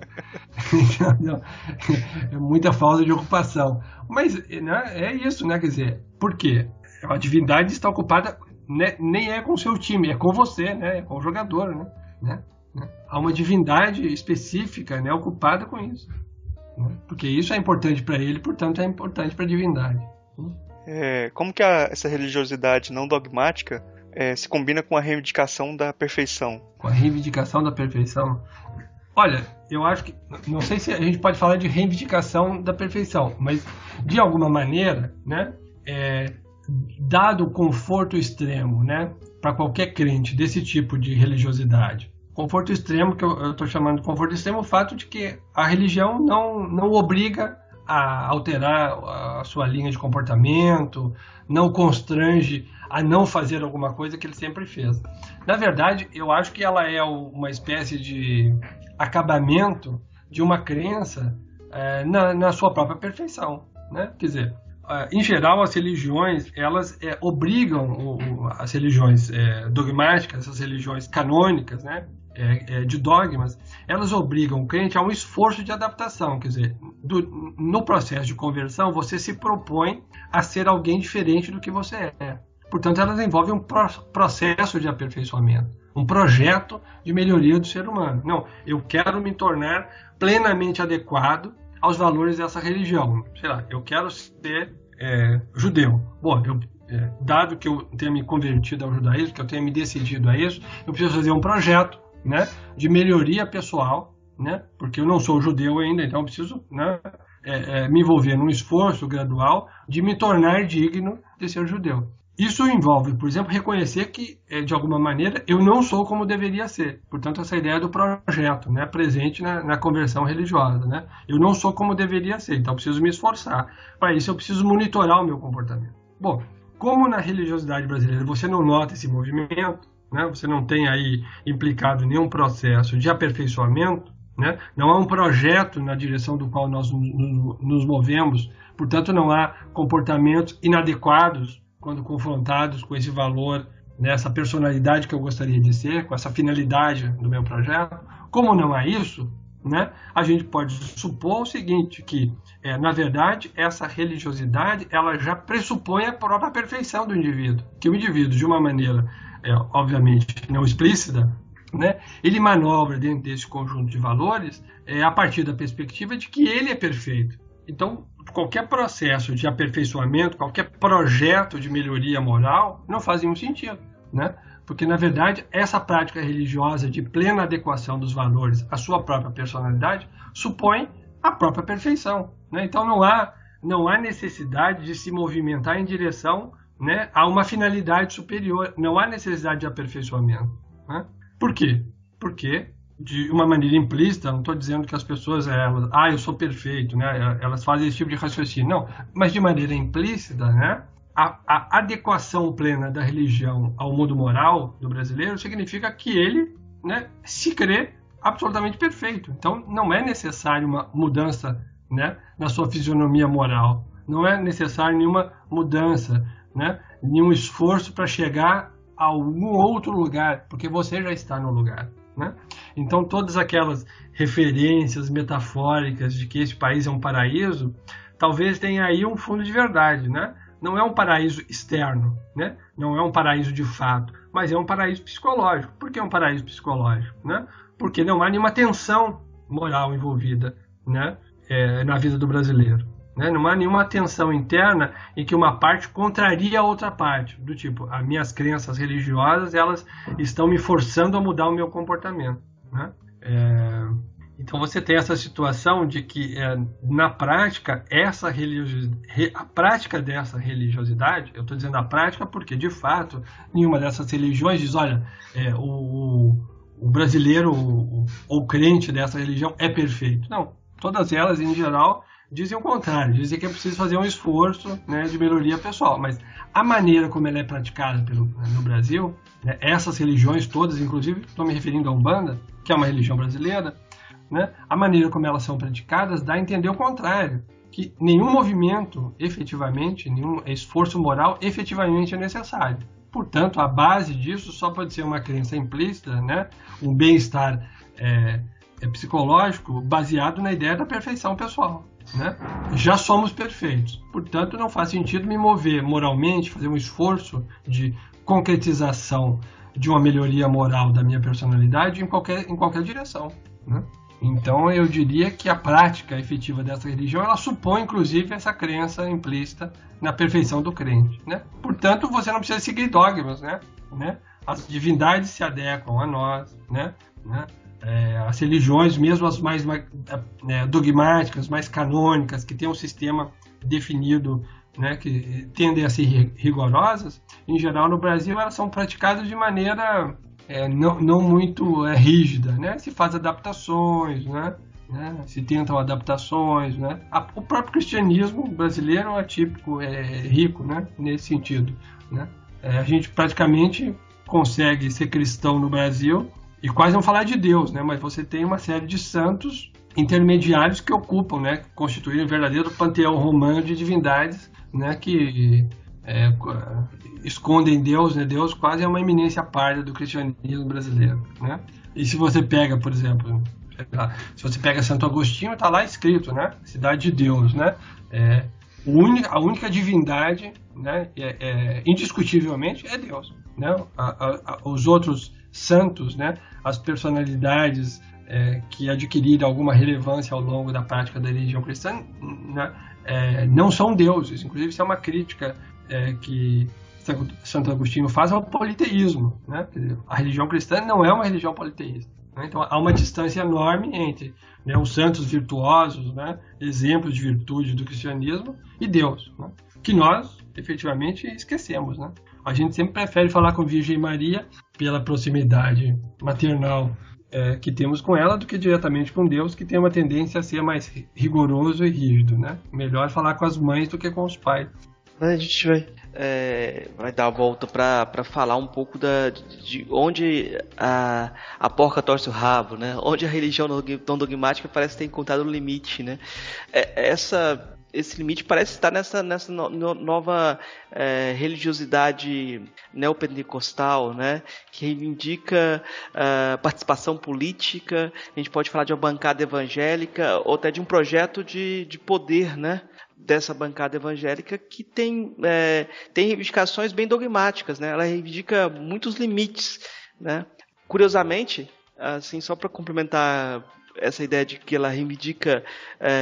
É muita falta de ocupação. Mas né, é isso, né? Quer dizer, por quê? A divindade está ocupada, né, nem é com o seu time, é com você, né? É com o jogador, né? Há uma divindade específica, né, ocupada com isso. Né? Porque isso é importante para ele, portanto é importante para a divindade. Como que essa religiosidade não dogmática se combina com a reivindicação da perfeição? Com a reivindicação da perfeição? Olha, eu acho que... Não sei se a gente pode falar de reivindicação da perfeição, mas de alguma maneira, né, dado o conforto extremo, né, para qualquer crente desse tipo de religiosidade, conforto extremo, que eu estou chamando de conforto extremo, o fato de que a religião não obriga a alterar a sua linha de comportamento, não constrange a não fazer alguma coisa que ele sempre fez. Na verdade, eu acho que ela é uma espécie de acabamento de uma crença na sua própria perfeição, né? Quer dizer, em geral, as religiões, elas obrigam, as religiões dogmáticas, essas religiões canônicas, né? De dogmas, elas obrigam o crente a um esforço de adaptação. Quer dizer, no processo de conversão, você se propõe a ser alguém diferente do que você é. Portanto, elas envolvem um processo de aperfeiçoamento, um projeto de melhoria do ser humano. Não, eu quero me tornar plenamente adequado aos valores dessa religião. Sei lá, eu quero ser judeu. Bom, dado que eu tenha me convertido ao judaísmo, que eu tenha me decidido a isso, eu preciso fazer um projeto, né, de melhoria pessoal, né, porque eu não sou judeu ainda, então eu preciso, né, me envolver num esforço gradual de me tornar digno de ser judeu. Isso envolve, por exemplo, reconhecer que, de alguma maneira, eu não sou como deveria ser. Portanto, essa ideia do projeto, né, presente na conversão religiosa. Né? Eu não sou como deveria ser, então eu preciso me esforçar. Para isso, eu preciso monitorar o meu comportamento. Bom, como na religiosidade brasileira você não nota esse movimento, né, você não tem aí implicado nenhum processo de aperfeiçoamento, né, não há um projeto na direção do qual nós nos movemos, portanto, não há comportamentos inadequados quando confrontados com esse valor, né, essa personalidade que eu gostaria de ser, com essa finalidade do meu projeto. Como não há isso, né, a gente pode supor o seguinte, que, na verdade, essa religiosidade ela já pressupõe a própria perfeição do indivíduo, que o indivíduo, de uma maneira, obviamente, não explícita, né, ele manobra dentro desse conjunto de valores a partir da perspectiva de que ele é perfeito. Então, qualquer processo de aperfeiçoamento, qualquer projeto de melhoria moral não faz nenhum sentido, né? Porque, na verdade, essa prática religiosa de plena adequação dos valores à sua própria personalidade supõe a própria perfeição, né? Então, não há necessidade de se movimentar em direção, né, a uma finalidade superior. Não há necessidade de aperfeiçoamento, né? Por quê? Porque, de uma maneira implícita, não estou dizendo que as pessoas, eu sou perfeito, né? Elas fazem esse tipo de raciocínio. Não, mas de maneira implícita, né? A adequação plena da religião ao mundo moral do brasileiro significa que ele, né, se crê absolutamente perfeito. Então, não é necessário uma mudança, né, na sua fisionomia moral. Não é necessário nenhuma mudança, né, nenhum esforço para chegar a algum outro lugar, porque você já está no lugar. Né? Então, todas aquelas referências metafóricas de que esse país é um paraíso, talvez tenha aí um fundo de verdade. Né? Não é um paraíso externo, né? Não é um paraíso de fato, mas é um paraíso psicológico. Por que é um paraíso psicológico? Né? Porque não há nenhuma tensão moral envolvida, né, na vida do brasileiro. Né? Não há nenhuma tensão interna em que uma parte contraria a outra parte, do tipo, as minhas crenças religiosas, elas estão me forçando a mudar o meu comportamento. Né? Então você tem essa situação de que, na prática, a prática dessa religiosidade, eu estou dizendo a prática porque, de fato, nenhuma dessas religiões diz, olha, o brasileiro ou crente dessa religião é perfeito. Não, todas elas, em geral, dizem o contrário, dizem que é preciso fazer um esforço, né, de melhoria pessoal, mas a maneira como ela é praticada no Brasil, né, essas religiões todas, inclusive estou me referindo à Umbanda, que é uma religião brasileira, né, a maneira como elas são praticadas dá a entender o contrário, que nenhum movimento efetivamente, nenhum esforço moral efetivamente é necessário. Portanto, a base disso só pode ser uma crença implícita, né, um bem-estar psicológico baseado na ideia da perfeição pessoal. Né? Já somos perfeitos, portanto não faz sentido me mover moralmente, fazer um esforço de concretização de uma melhoria moral da minha personalidade em qualquer direção. Né? Então eu diria que a prática efetiva dessa religião ela supõe inclusive essa crença implícita na perfeição do crente. Né? Portanto você não precisa seguir dogmas, né? As divindades se adequam a nós, né? As religiões, mesmo as mais dogmáticas, mais canônicas, que têm um sistema definido, né, que tendem a ser rigorosas, em geral no Brasil elas são praticadas de maneira não muito rígida, né? Se faz adaptações, né? Se tentam adaptações, né? O próprio cristianismo brasileiro é típico, é rico, né? Nesse sentido, né? A gente praticamente consegue ser cristão no Brasil e quase não falar de Deus, né? Mas você tem uma série de santos intermediários que ocupam, né? Constituem um verdadeiro panteão romano de divindades, né? Que escondem Deus, né? Deus quase é uma eminência párrea do cristianismo brasileiro, né? E se você pega, por exemplo, se você pega Santo Agostinho, está lá escrito, né? Cidade de Deus, né? A única divindade, né? Indiscutivelmente é Deus, né? Os outros santos, né? As personalidades que adquiriram alguma relevância ao longo da prática da religião cristã, né? Não são deuses. Inclusive isso é uma crítica que Santo Agostinho faz ao politeísmo, né? Quer dizer, a religião cristã não é uma religião politeísta, né? Então há uma distância enorme entre, né, os santos virtuosos, né, exemplos de virtude do cristianismo, e Deus, né, que nós efetivamente esquecemos, né? A gente sempre prefere falar com Virgem Maria pela proximidade maternal que temos com ela do que diretamente com Deus, que tem uma tendência a ser mais rigoroso e rígido, né? Melhor falar com as mães do que com os pais. A gente vai dar a volta para falar um pouco de onde a porca torce o rabo, né? Onde a religião tão dogmática parece ter encontrado o limite, né? Esse limite parece estar nessa nova religiosidade neopentecostal, né? Que reivindica participação política. A gente pode falar de uma bancada evangélica ou até de um projeto de poder, né? Dessa bancada evangélica que tem reivindicações bem dogmáticas, né? Ela reivindica muitos limites, né? Curiosamente, assim, só para complementar essa ideia de que ela reivindica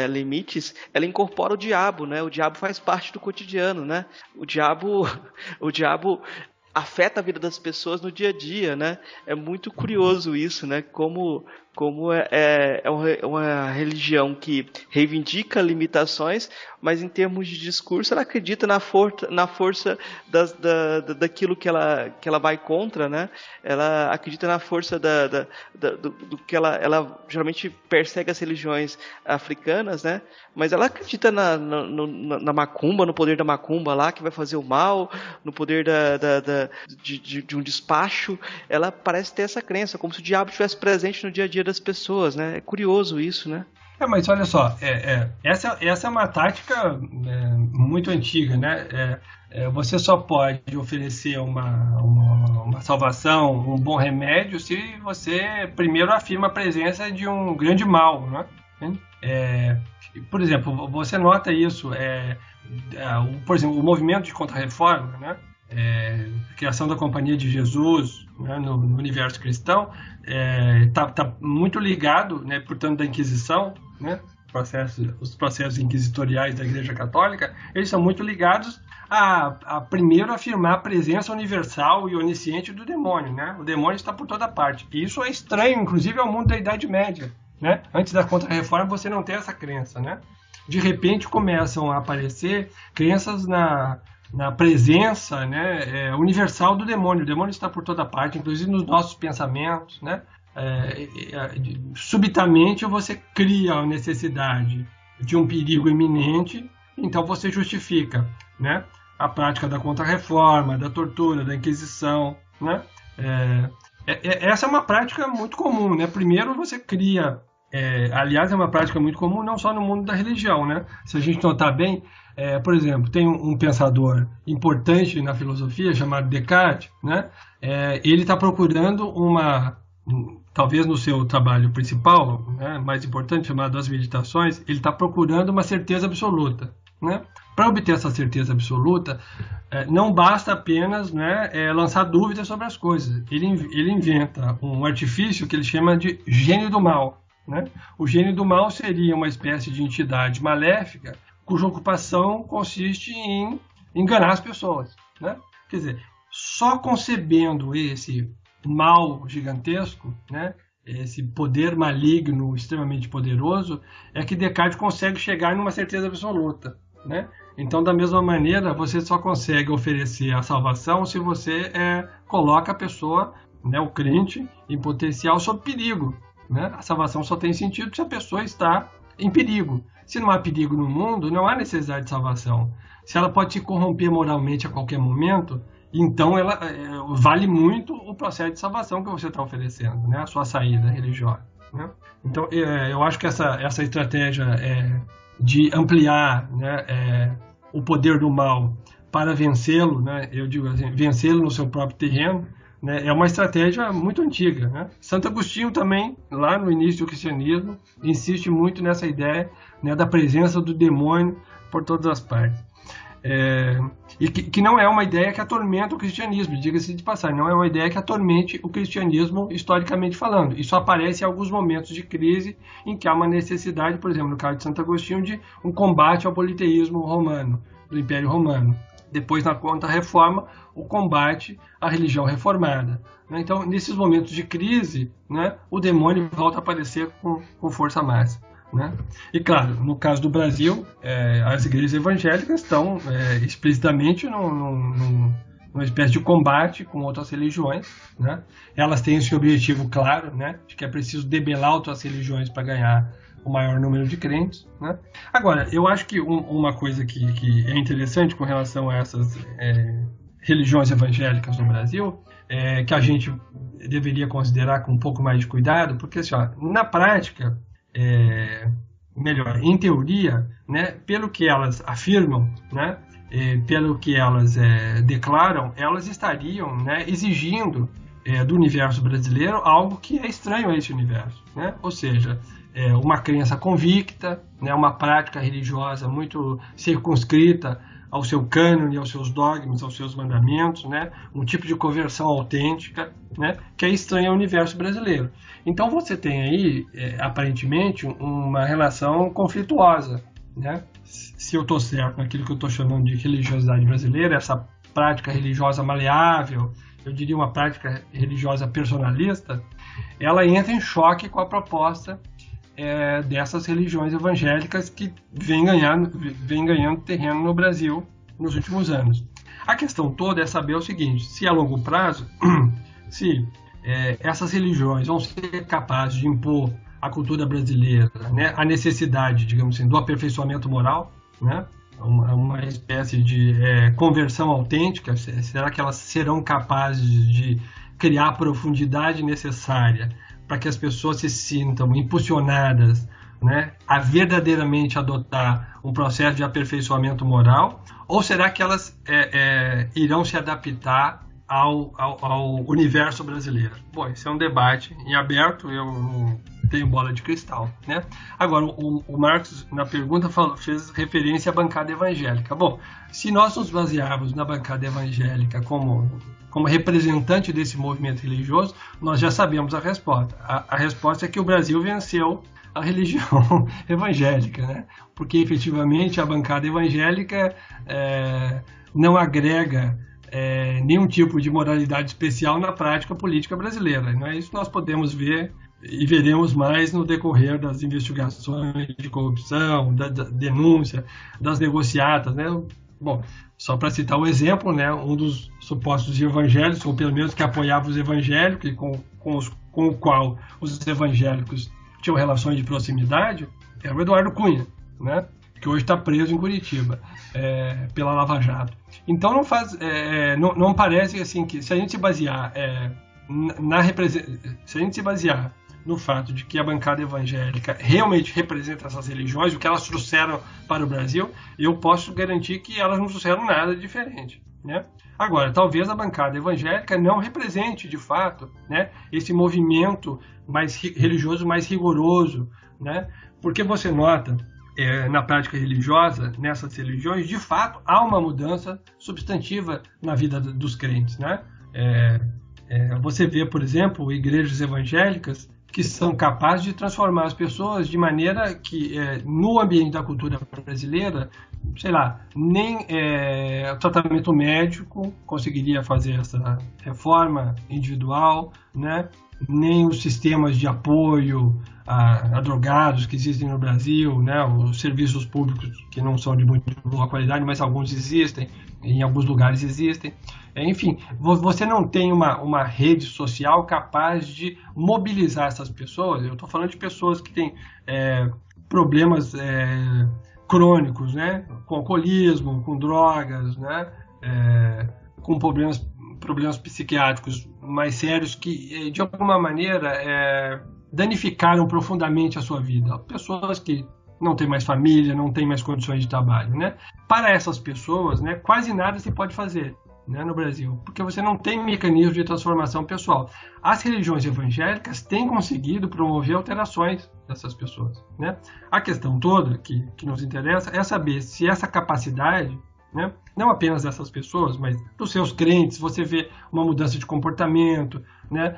limites, ela incorpora o diabo, né? O diabo faz parte do cotidiano, né? O diabo afeta a vida das pessoas no dia a dia, né? É muito curioso isso, né? Como é uma religião que reivindica limitações, mas em termos de discurso ela acredita na força daquilo que ela vai contra, né? Ela acredita na força do que ela geralmente persegue as religiões africanas, né? Mas ela acredita na macumba, no poder da macumba lá, que vai fazer o mal, no poder de um despacho. Ela parece ter essa crença, como se o diabo estivesse presente no dia a dia das pessoas, né? É curioso isso, né? Mas olha só, essa é uma tática muito antiga, né? Você só pode oferecer uma salvação, um bom remédio, se você primeiro afirma a presença de um grande mal, né? Por exemplo, você nota isso, por exemplo, o movimento de Contra-Reforma, né? Criação da Companhia de Jesus, né, no universo cristão, tá muito ligado, né, portanto, da Inquisição, né, os processos inquisitoriais da Igreja Católica, eles são muito ligados a primeiro afirmar a presença universal e onisciente do demônio, né? O demônio está por toda parte. E isso é estranho, inclusive, ao mundo da Idade Média, né? Antes da Contra-Reforma você não tem essa crença, né? De repente começam a aparecer crenças na presença, né, universal do demônio. O demônio está por toda parte, inclusive nos nossos pensamentos, né? subitamente você cria a necessidade de um perigo iminente, então você justifica, né, a prática da contra-reforma, da tortura, da Inquisição, né? Essa é uma prática muito comum, né? Primeiro você cria, aliás, é uma prática muito comum não só no mundo da religião, né? Se a gente notar bem, por exemplo, tem um pensador importante na filosofia chamado Descartes, né? Ele está procurando talvez no seu trabalho principal, né, mais importante, chamado As Meditações, ele está procurando uma certeza absoluta, né? Para obter essa certeza absoluta, não basta apenas, né, lançar dúvidas sobre as coisas. Ele inventa um artifício que ele chama de gênio do mal, né? O gênio do mal seria uma espécie de entidade maléfica cuja ocupação consiste em enganar as pessoas, né? Quer dizer, só concebendo esse mal gigantesco, né, esse poder maligno extremamente poderoso, é que Descartes consegue chegar numa certeza absoluta, né? Então, da mesma maneira, você só consegue oferecer a salvação se você coloca a pessoa, né, o crente, em potencial sob perigo, né? A salvação só tem sentido se a pessoa está em perigo. Se não há perigo no mundo, não há necessidade de salvação. Se ela pode se corromper moralmente a qualquer momento, então ela vale muito o processo de salvação que você está oferecendo, né? A sua saída religiosa, né? Então eu acho que essa estratégia de ampliar, né, o poder do mal para vencê-lo, né? Eu digo assim, vencê-lo no seu próprio terreno, né? É uma estratégia muito antiga, né? Santo Agostinho também, lá no início do cristianismo, insiste muito nessa ideia, né, da presença do demônio por todas as partes. E que não é uma ideia que atormenta o cristianismo, diga-se de passagem, não é uma ideia que atormente o cristianismo historicamente falando. Isso aparece em alguns momentos de crise em que há uma necessidade, por exemplo, no caso de Santo Agostinho, de um combate ao politeísmo romano, do Império Romano. Depois, na Contra-Reforma, o combate à religião reformada. Então, nesses momentos de crise, né, o demônio volta a aparecer com força máxima, né? E claro, no caso do Brasil, as igrejas evangélicas estão explicitamente numa espécie de combate com outras religiões, né? Elas têm esse objetivo claro, né, de que é preciso debelar outras religiões para ganhar o maior número de crentes, né? Agora, eu acho que uma coisa que é interessante com relação a essas religiões evangélicas no Brasil, que a gente deveria considerar com um pouco mais de cuidado, porque assim, na prática, melhor, em teoria, né, pelo que elas afirmam, né, pelo que elas declaram, elas estariam, né, exigindo do universo brasileiro algo que é estranho a esse universo, né? Ou seja, uma crença convicta, né, uma prática religiosa muito circunscrita ao seu cânone, aos seus dogmas, aos seus mandamentos, né, um tipo de conversão autêntica, né, que é estranho ao universo brasileiro. Então você tem aí, aparentemente, uma relação conflituosa, né? Se eu estou certo naquilo que eu estou chamando de religiosidade brasileira, essa prática religiosa maleável, eu diria uma prática religiosa personalista, ela entra em choque com a proposta dessas religiões evangélicas que vem ganhando terreno no Brasil nos últimos anos. A questão toda é saber o seguinte: se a longo prazo, se essas religiões vão ser capazes de impor à cultura brasileira, né, a necessidade, digamos assim, do aperfeiçoamento moral, né, uma espécie de conversão autêntica. Será que elas serão capazes de criar a profundidade necessária para que as pessoas se sintam impulsionadas, né, a verdadeiramente adotar um processo de aperfeiçoamento moral? Ou será que elas irão se adaptar ao universo brasileiro? Bom, esse é um debate em aberto, eu não tenho bola de cristal, né? Agora, o Marcos, na pergunta, fez referência à bancada evangélica. Bom, se nós nos basearmos na bancada evangélica como representante desse movimento religioso, nós já sabemos a resposta. A resposta é que o Brasil venceu a religião evangélica, né? Porque efetivamente a bancada evangélica não agrega nenhum tipo de moralidade especial na prática política brasileira, né? Isso nós podemos ver e veremos mais no decorrer das investigações de corrupção, da denúncia, das negociatas, né? Bom, só para citar um exemplo, né, um dos supostos evangélicos, ou pelo menos que apoiava os evangélicos, e com com o qual os evangélicos tinham relações de proximidade era o Eduardo Cunha, né? Que hoje está preso em Curitiba pela Lava Jato. Então não parece assim que se a gente se basear se a gente se basear no fato de que a bancada evangélica realmente representa essas religiões, o que elas trouxeram para o Brasil, eu posso garantir que elas não trouxeram nada diferente, né? Agora, talvez a bancada evangélica não represente, de fato, né, esse movimento mais religioso, mais rigoroso, né? Porque você nota, na prática religiosa, nessas religiões, de fato, há uma mudança substantiva na vida dos crentes, né? Você vê, por exemplo, igrejas evangélicas que são capazes de transformar as pessoas de maneira que, no ambiente da cultura brasileira, sei lá, nem o tratamento médico conseguiria fazer essa reforma individual, né? Nem os sistemas de apoio a drogados que existem no Brasil, né? Os serviços públicos que não são de muito boa qualidade, mas alguns existem, em alguns lugares existem. Enfim, você não tem uma rede social capaz de mobilizar essas pessoas. Eu estou falando de pessoas que têm problemas crônicos, né? Com alcoolismo, com drogas, né? Com problemas psiquiátricos mais sérios que, de alguma maneira, danificaram profundamente a sua vida. Pessoas que não têm mais família, não têm mais condições de trabalho, né? Para essas pessoas, né, quase nada se pode fazer, né, no Brasil, porque você não tem mecanismo de transformação pessoal. As religiões evangélicas têm conseguido promover alterações dessas pessoas, né? A questão toda que nos interessa é saber se essa capacidade, né, não apenas dessas pessoas, mas dos seus crentes, você vê uma mudança de comportamento, né,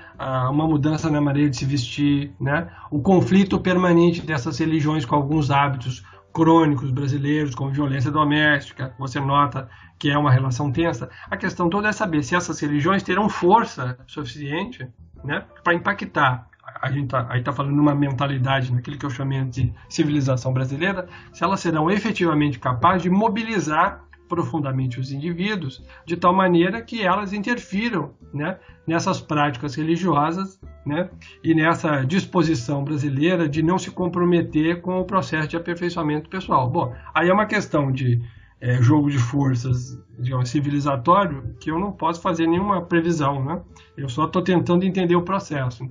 uma mudança na maneira de se vestir, né, o conflito permanente dessas religiões com alguns hábitos crônicos brasileiros, como violência doméstica, você nota que é uma relação tensa. A questão toda é saber se essas religiões terão força suficiente, né, para impactar. A gente está falando numa mentalidade, naquilo que eu chamei de civilização brasileira, se elas serão efetivamente capazes de mobilizar profundamente os indivíduos, de tal maneira que elas interfiram, né, nessas práticas religiosas, né, e nessa disposição brasileira de não se comprometer com o processo de aperfeiçoamento pessoal. Bom, aí é uma questão de jogo de forças, digamos, civilizatório, que eu não posso fazer nenhuma previsão, né? Eu só estou tentando entender o processo.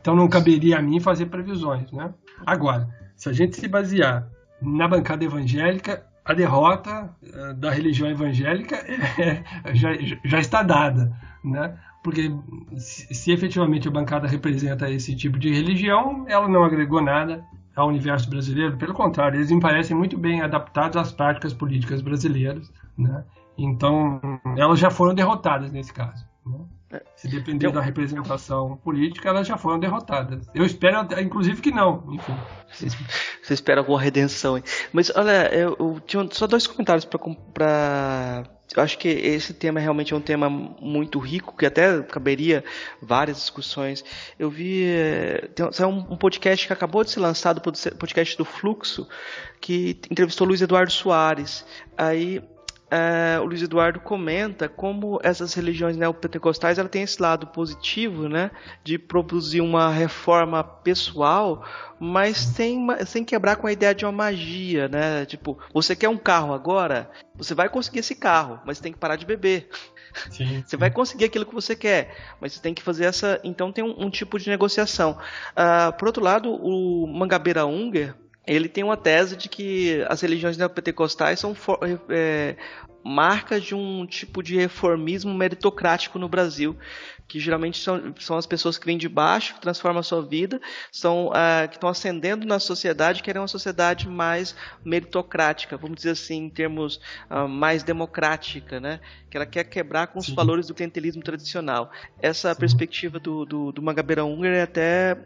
Então não caberia a mim fazer previsões, né? Agora, se a gente se basear na bancada evangélica, a derrota da religião evangélica já está dada, né? Porque se efetivamente a bancada representa esse tipo de religião, ela não agregou nada ao universo brasileiro. Pelo contrário, eles me parecem muito bem adaptados às práticas políticas brasileiras, né? Então, elas já foram derrotadas nesse caso, né? Se depender da representação política, elas já foram derrotadas. Eu espero, inclusive, que não. Enfim. Você espera alguma redenção, hein? Mas, olha, eu tinha só 2 comentários para... Eu acho que esse tema realmente é um tema muito rico, que até caberia várias discussões. Eu vi... Tem um podcast que acabou de ser lançado, o podcast do Fluxo, que entrevistou Luiz Eduardo Soares. Aí... o Luiz Eduardo comenta como essas religiões neopentecostais ela tem esse lado positivo, né, de produzir uma reforma pessoal, mas sem quebrar com a ideia de uma magia, né? Tipo, você quer um carro agora, você vai conseguir esse carro, mas você tem que parar de beber. Sim. Você vai conseguir aquilo que você quer, mas você tem que fazer essa... Então tem um tipo de negociação. Por outro lado, o Mangabeira Unger, ele tem uma tese de que as religiões neopentecostais são marcas de um tipo de reformismo meritocrático no Brasil, que geralmente são as pessoas que vêm de baixo, que transformam a sua vida, que estão ascendendo na sociedade, querem uma sociedade mais meritocrática, vamos dizer assim, em termos mais democrática, né? Que ela quer quebrar com os valores do clientelismo tradicional. Essa perspectiva do Mangabeira Unger até...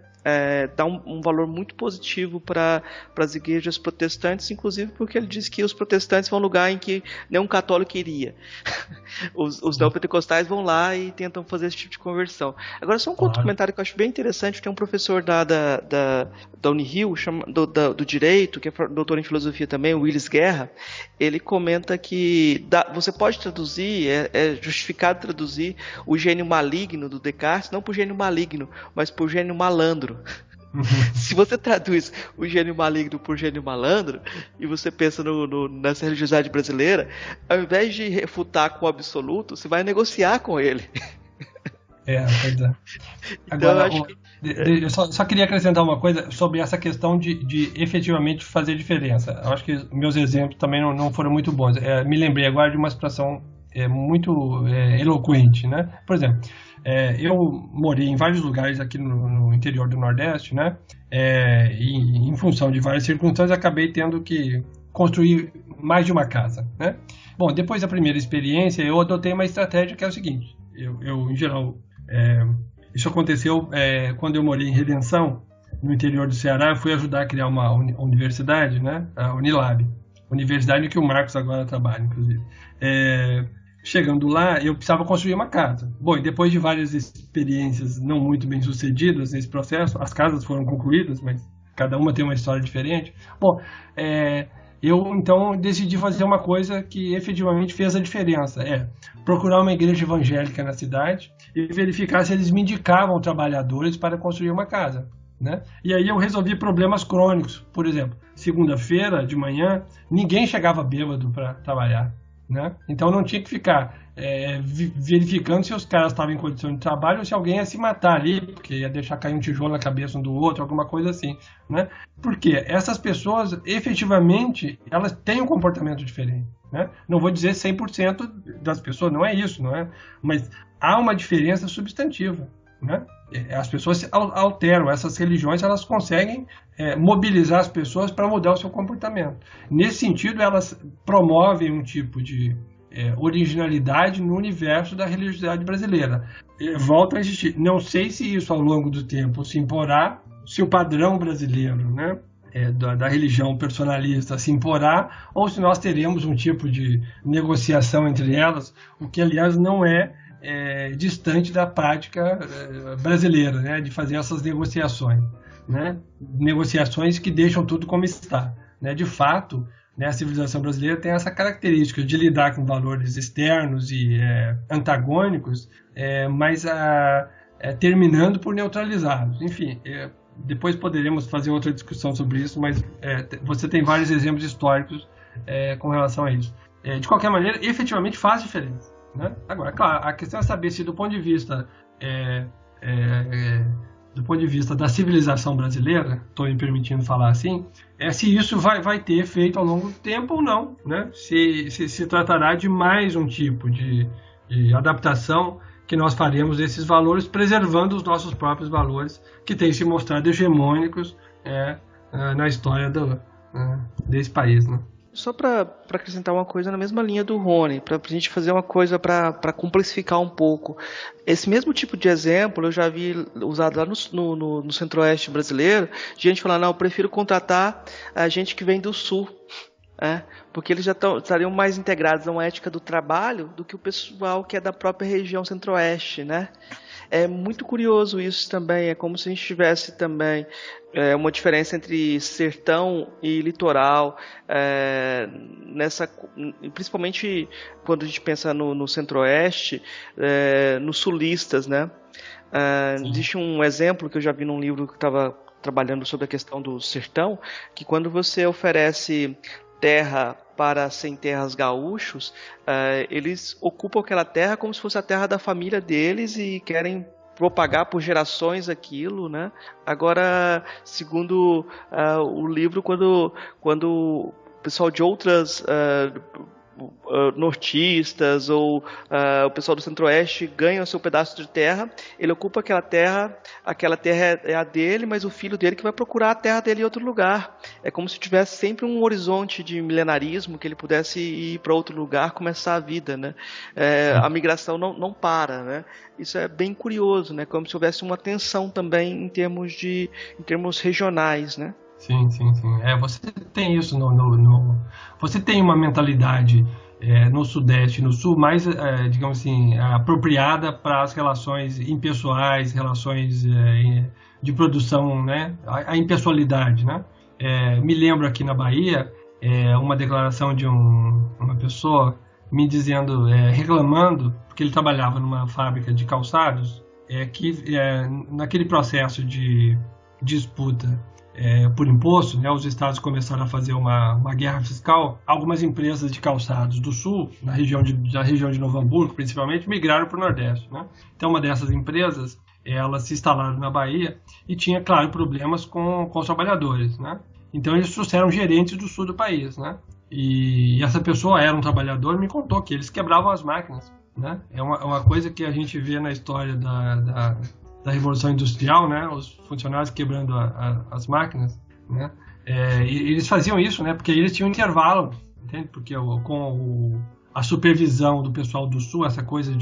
dá um valor muito positivo para as igrejas protestantes, inclusive porque ele diz que os protestantes vão a um lugar em que nenhum católico católico iria. Os neopentecostais vão lá e tentam fazer esse tipo de conversão. Agora, só um outro comentário que eu acho bem interessante. Tem um professor da Unirio, do Direito, que é doutor em filosofia também, o Willis Guerra. Ele comenta que você pode traduzir, é justificado traduzir o gênio maligno do Descartes, não por gênio maligno, mas por gênio malandro. Se você traduz o gênio maligno por gênio malandro, e você pensa nessa religiosidade brasileira, ao invés de refutar com o absoluto, você vai negociar com ele. Pois é. Agora, eu só queria acrescentar uma coisa sobre essa questão de efetivamente fazer diferença. Eu acho que meus exemplos também não foram muito bons. Me lembrei agora de uma situação muito eloquente, né? Por exemplo, eu morei em vários lugares aqui no interior do Nordeste, né? E em função de várias circunstâncias, acabei tendo que construir mais de uma casa, né? Bom, depois da primeira experiência, eu adotei uma estratégia que é o seguinte. Eu em geral, isso aconteceu quando eu morei em Redenção, no interior do Ceará. Eu fui ajudar a criar uma universidade, né? A Unilab. Universidade que o Marcos agora trabalha, inclusive. Chegando lá, eu precisava construir uma casa. Bom, e depois de várias experiências não muito bem sucedidas nesse processo, as casas foram concluídas, mas cada uma tem uma história diferente. Bom, eu então decidi fazer uma coisa que efetivamente fez a diferença. Procurar uma igreja evangélica na cidade e verificar se eles me indicavam trabalhadores para construir uma casa, né? E aí eu resolvi problemas crônicos. Por exemplo, segunda-feira de manhã, ninguém chegava bêbado para trabalhar, né? Então não tinha que ficar verificando se os caras estavam em condição de trabalho ou se alguém ia se matar ali, porque ia deixar cair um tijolo na cabeça um do outro, alguma coisa assim, né? Porque essas pessoas, efetivamente, elas têm um comportamento diferente, né? Não vou dizer 100% das pessoas, não é isso, não é? Mas há uma diferença substantiva, né? As pessoas se alteram, essas religiões elas conseguem mobilizar as pessoas para mudar o seu comportamento. Nesse sentido, elas promovem um tipo de originalidade no universo da religiosidade brasileira. Volta a existir. Não sei se isso ao longo do tempo se imporá, se o padrão brasileiro, né, da religião personalista se imporá, ou se nós teremos um tipo de negociação entre elas, o que aliás não é distante da prática brasileira, né, de fazer essas negociações, né, negociações que deixam tudo como está, né. De fato, né, a civilização brasileira tem essa característica de lidar com valores externos e antagônicos, mas terminando por neutralizá-los. Enfim, depois poderemos fazer outra discussão sobre isso, mas você tem vários exemplos históricos com relação a isso. De qualquer maneira, efetivamente faz diferença, né? Agora, claro, a questão é saber se do ponto de vista da civilização brasileira, estou me permitindo falar assim, se isso vai ter efeito ao longo do tempo ou não, né? Se tratará de mais um tipo de adaptação que nós faremos desses valores, preservando os nossos próprios valores, que têm se mostrado hegemônicos na história desse país, né? Só para acrescentar uma coisa na mesma linha do Rony, para a gente fazer uma coisa para complexificar um pouco. Esse mesmo tipo de exemplo eu já vi usado lá no centro-oeste brasileiro, de gente falando, não, eu prefiro contratar a gente que vem do sul, porque eles já estariam mais integrados a uma ética do trabalho do que o pessoal que é da própria região centro-oeste, né? É muito curioso isso também, é como se a gente tivesse também uma diferença entre sertão e litoral, principalmente quando a gente pensa no centro-oeste, nos sulistas, né? Existe um exemplo que eu já vi num livro que estava trabalhando sobre a questão do sertão, que quando você oferece terra para sem terras gaúchos, eles ocupam aquela terra como se fosse a terra da família deles e querem propagar por gerações aquilo, né? Agora, segundo o livro, quando o pessoal de outras nortistas ou o pessoal do centro-oeste ganha o seu pedaço de terra, ele ocupa aquela terra é a dele, mas o filho dele que vai procurar a terra dele em outro lugar. É como se tivesse sempre um horizonte de milenarismo, que ele pudesse ir para outro lugar, começar a vida, né? A migração não para, né? Isso é bem curioso, né? Como se houvesse uma tensão também em termos regionais, né? Sim. Você tem isso você tem uma mentalidade no Sudeste e no Sul, mais, digamos assim, apropriada para as relações impessoais, relações de produção, né? A impessoalidade, né? Me lembro aqui na Bahia, uma declaração de uma pessoa me dizendo, reclamando, porque ele trabalhava numa fábrica de calçados, que naquele processo de disputa por imposto, né, os estados começaram a fazer uma guerra fiscal. Algumas empresas de calçados do sul, na região de Novo Hamburgo, principalmente, migraram para o Nordeste, né? Então, uma dessas empresas, elas se instalaram na Bahia e tinha, claro, problemas com os trabalhadores, né? Então, eles trouxeram gerentes do sul do país, né? E essa pessoa era um trabalhador e me contou que eles quebravam as máquinas, né? É uma coisa que a gente vê na história da Revolução Industrial, né? Os funcionários quebrando as máquinas, né? E eles faziam isso, né? Porque eles tinham um intervalo, entende? Porque a supervisão do pessoal do Sul, essa coisa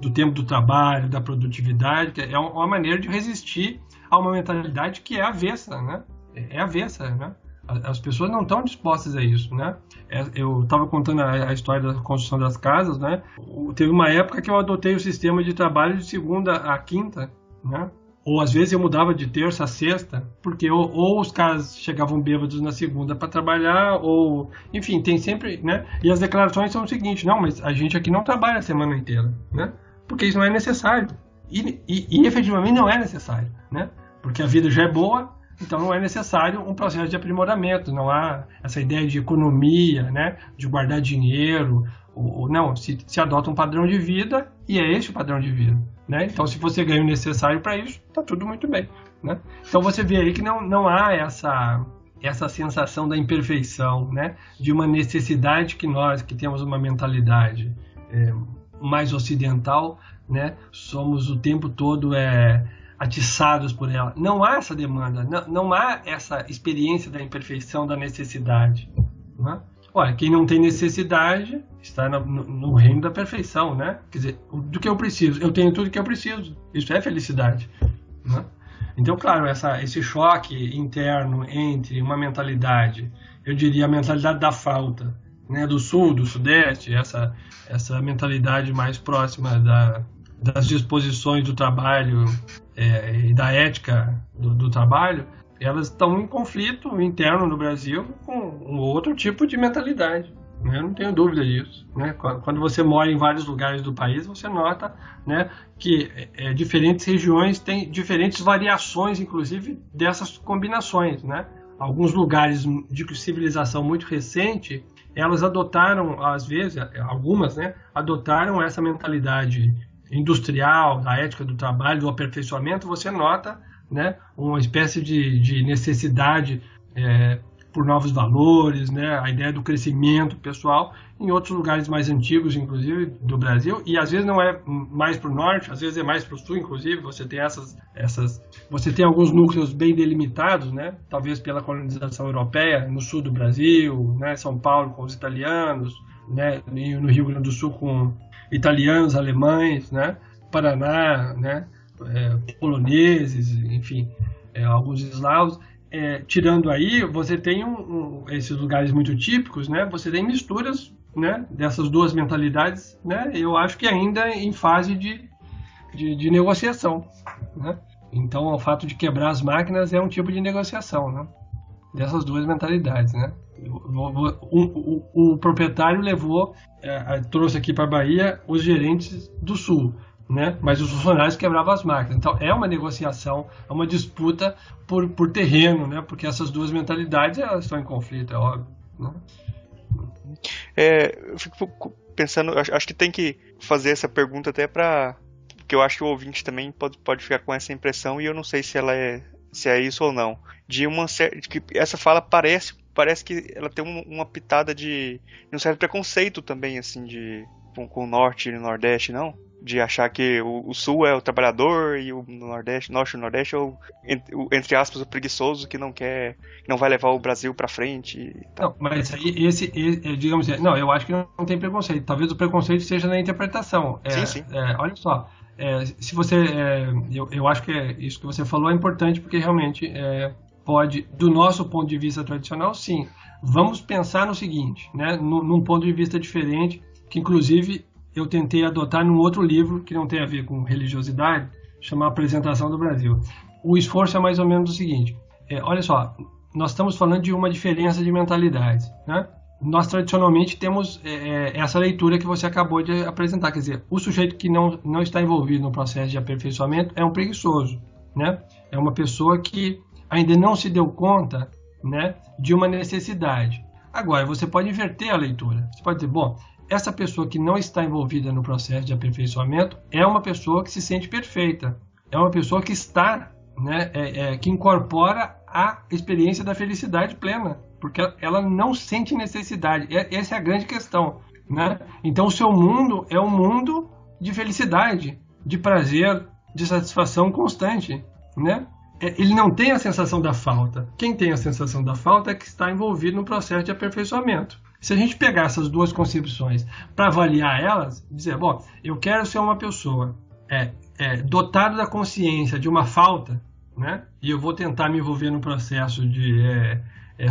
do tempo do trabalho, da produtividade, que é uma maneira de resistir a uma mentalidade que é avessa, né? É avessa, né? As pessoas não estão dispostas a isso, né? Eu estava contando a história da construção das casas, né? Teve uma época que eu adotei o sistema de trabalho de segunda a quinta, né? Ou às vezes eu mudava de terça a sexta, porque ou os caras chegavam bêbados na segunda para trabalhar, ou enfim, tem sempre, né? E as declarações são o seguinte: não, mas a gente aqui não trabalha a semana inteira, né? Porque isso não é necessário. E efetivamente não é necessário, né? Porque a vida já é boa, então não é necessário um processo de aprimoramento, não há essa ideia de economia, né? De guardar dinheiro, não, se adota um padrão de vida e é esse o padrão de vida, né? Então, se você ganha o necessário para isso, está tudo muito bem, né? Então, você vê aí que não há essa sensação da imperfeição, né? De uma necessidade que nós, que temos uma mentalidade mais ocidental, né? Somos o tempo todo atiçados por ela. Não há essa demanda, não há essa experiência da imperfeição, da necessidade, né? Olha, quem não tem necessidade está no reino da perfeição, né? Quer dizer, do que eu preciso, eu tenho tudo que eu preciso. Isso é felicidade, né? Então, claro, esse choque interno entre uma mentalidade, eu diria a mentalidade da falta, né? Do sul, do sudeste, essa mentalidade mais próxima das disposições do trabalho e da ética do trabalho, elas estão em conflito interno no Brasil com um outro tipo de mentalidade, né? Eu não tenho dúvida disso, né? Quando você mora em vários lugares do país, você nota, né, que diferentes regiões têm diferentes variações, inclusive, dessas combinações, né? Alguns lugares de civilização muito recente, elas adotaram, às vezes, algumas, né, adotaram essa mentalidade industrial, da ética do trabalho, do aperfeiçoamento. Você nota, né, uma espécie de necessidade por novos valores, né, a ideia do crescimento pessoal em outros lugares mais antigos, inclusive, do Brasil, e às vezes não é mais para o norte, às vezes é mais para o sul, inclusive, você tem você tem alguns núcleos bem delimitados, né, talvez pela colonização europeia, no sul do Brasil, né, São Paulo com os italianos, né, no Rio Grande do Sul com italianos, alemães, né, Paraná, né, poloneses, enfim, alguns eslavos. Tirando aí, você tem esses lugares muito típicos, né? Você tem misturas, né, dessas duas mentalidades, né? Eu acho que ainda em fase de negociação, né? Então, o fato de quebrar as máquinas é um tipo de negociação, né, dessas duas mentalidades, né? O proprietário trouxe aqui para a Bahia os gerentes do Sul, né? Mas os funcionários quebravam as máquinas. Então é uma negociação, é uma disputa por terreno, né? Porque essas duas mentalidades elas estão em conflito, é óbvio, né? Eu fico pensando, acho que tem que fazer essa pergunta até porque eu acho que o ouvinte também pode ficar com essa impressão, e eu não sei se é isso ou não, de que essa fala parece que ela tem uma pitada de um certo preconceito também, assim, com o norte e o nordeste, não? De achar que o sul é o trabalhador e o norte e o nordeste é entre aspas, o preguiçoso que não vai levar o Brasil para frente e tal. Não, mas aí digamos assim, não, eu acho que não tem preconceito. Talvez o preconceito seja na interpretação. Sim. Olha só, se você, eu acho que isso que você falou é importante, porque realmente pode, do nosso ponto de vista tradicional, sim, Vamos pensar no seguinte, né, num ponto de vista diferente, que inclusive eu tentei adotar num outro livro que não tem a ver com religiosidade, chama Apresentação do Brasil. O esforço é mais ou menos o seguinte, olha só, nós estamos falando de uma diferença de mentalidades, né? Nós tradicionalmente temos essa leitura que você acabou de apresentar, quer dizer, o sujeito que não está envolvido no processo de aperfeiçoamento é um preguiçoso, né? É uma pessoa que ainda não se deu conta, né, de uma necessidade. Agora, você pode inverter a leitura. Você pode dizer, bom, essa pessoa que não está envolvida no processo de aperfeiçoamento é uma pessoa que se sente perfeita, é uma pessoa que está, né, que incorpora a experiência da felicidade plena, porque ela não sente necessidade. Essa é a grande questão, né? Então o seu mundo é um mundo de felicidade, de prazer, de satisfação constante, né? Ele não tem a sensação da falta. Quem tem a sensação da falta é que está envolvido no processo de aperfeiçoamento. Se a gente pegar essas duas concepções para avaliar elas, dizer, bom, eu quero ser uma pessoa dotada da consciência de uma falta, né? E eu vou tentar me envolver no processo de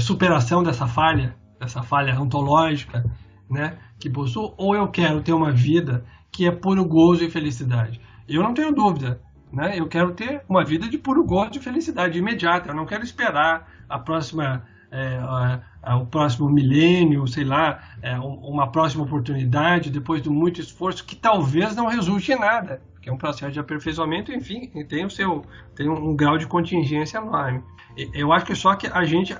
superação dessa falha ontológica, né, que possuo, ou eu quero ter uma vida que é puro gozo e felicidade. Eu não tenho dúvida, né? Eu quero ter uma vida de puro gozo e felicidade imediata. Eu não quero esperar o próximo milênio, sei lá, uma próxima oportunidade, depois de muito esforço, que talvez não resulte em nada, porque é um processo de aperfeiçoamento, enfim, tem um grau de contingência enorme. Eu acho que só que a gente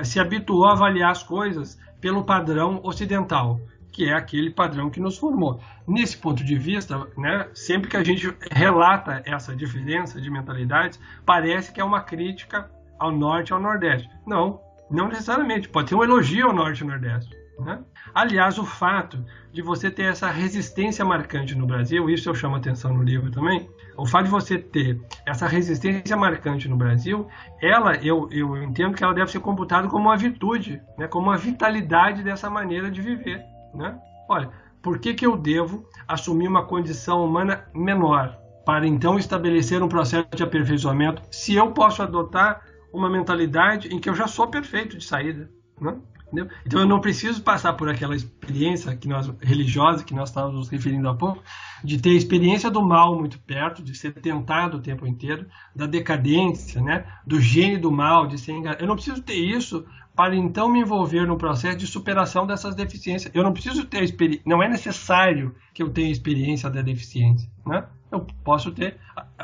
se habituou a avaliar as coisas pelo padrão ocidental, que é aquele padrão que nos formou. Nesse ponto de vista, né, sempre que a gente relata essa diferença de mentalidades, parece que é uma crítica ao norte e ao nordeste. Não necessariamente. Pode ser um elogio ao norte e ao nordeste, né? Aliás, o fato de você ter essa resistência marcante no Brasil, isso eu chamo atenção no livro também, o fato de você ter essa resistência marcante no Brasil, eu entendo que ela deve ser computada como uma virtude, né, como uma vitalidade dessa maneira de viver, né? Olha, por que eu devo assumir uma condição humana menor para então estabelecer um processo de aperfeiçoamento se eu posso adotar uma mentalidade em que eu já sou perfeito de saída, né? Entendeu? Então eu não preciso passar por aquela experiência religiosa que nós estávamos nos referindo há pouco, de ter a experiência do mal muito perto, de ser tentado o tempo inteiro, da decadência, né, do gênio do mal, de ser enganado. Eu não preciso ter isso para então me envolver no processo de superação dessas deficiências. Eu não preciso ter não é necessário que eu tenha experiência da deficiência, né? Eu posso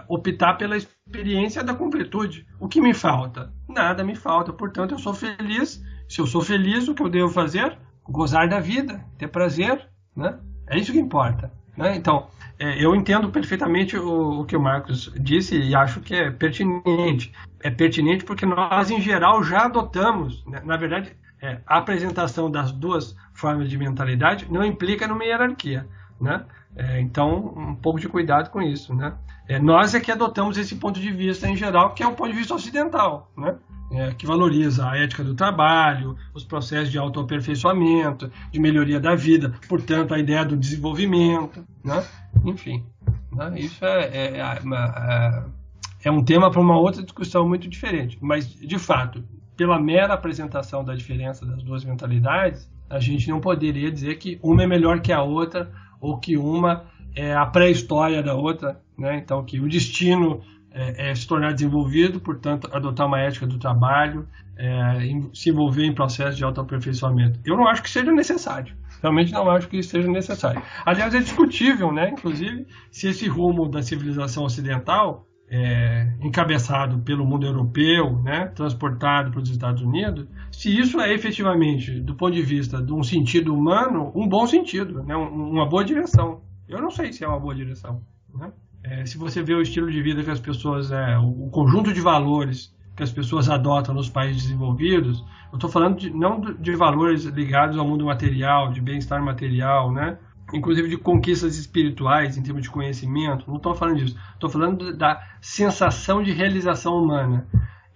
optar pela experiência da completude. O que me falta? Nada me falta, portanto eu sou feliz. Se eu sou feliz, o que eu devo fazer? Gozar da vida, ter prazer, né? É isso que importa, né? Então, eu entendo perfeitamente o que o Marcos disse e acho que é pertinente. É pertinente porque nós, em geral, já adotamos, né? Na verdade, a apresentação das duas formas de mentalidade não implica numa hierarquia, né? Então, um pouco de cuidado com isso, né? Nós é que adotamos esse ponto de vista em geral, que é o ponto de vista ocidental, né? Que valoriza a ética do trabalho, os processos de autoaperfeiçoamento, de melhoria da vida, portanto, a ideia do desenvolvimento, né? Enfim, né? Isso é um tema para uma outra discussão muito diferente, mas, de fato, pela mera apresentação da diferença das duas mentalidades, a gente não poderia dizer que uma é melhor que a outra, ou que uma é a pré-história da outra, né? Então, que o destino se tornar desenvolvido, portanto, adotar uma ética do trabalho, se envolver em processo de autoaperfeiçoamento. Eu não acho que seja necessário. Realmente não acho que isso seja necessário. Aliás, é discutível, né? Inclusive, se esse rumo da civilização ocidental, encabeçado pelo mundo europeu, né, transportado para os Estados Unidos, se isso é efetivamente, do ponto de vista de um sentido humano, um bom sentido, né, uma boa direção. Eu não sei se é uma boa direção, né? Se você vê o estilo de vida que as pessoas, o conjunto de valores que as pessoas adotam nos países desenvolvidos, eu estou falando não de valores ligados ao mundo material, de bem-estar material, né? Inclusive de conquistas espirituais em termos de conhecimento, não estou falando disso. Estou falando da sensação de realização humana.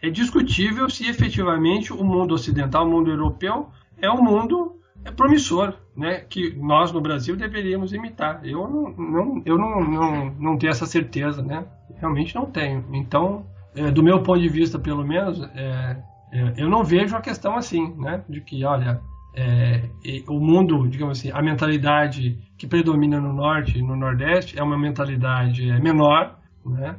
É discutível se efetivamente o mundo ocidental, o mundo europeu, é um mundo promissor, né, que nós no Brasil deveríamos imitar. Eu não tenho essa certeza, né? Realmente não tenho. Então, do meu ponto de vista, pelo menos, Eu não vejo a questão assim, né? De que, olha, o mundo, digamos assim, a mentalidade que predomina no Norte e no Nordeste é uma mentalidade menor, né?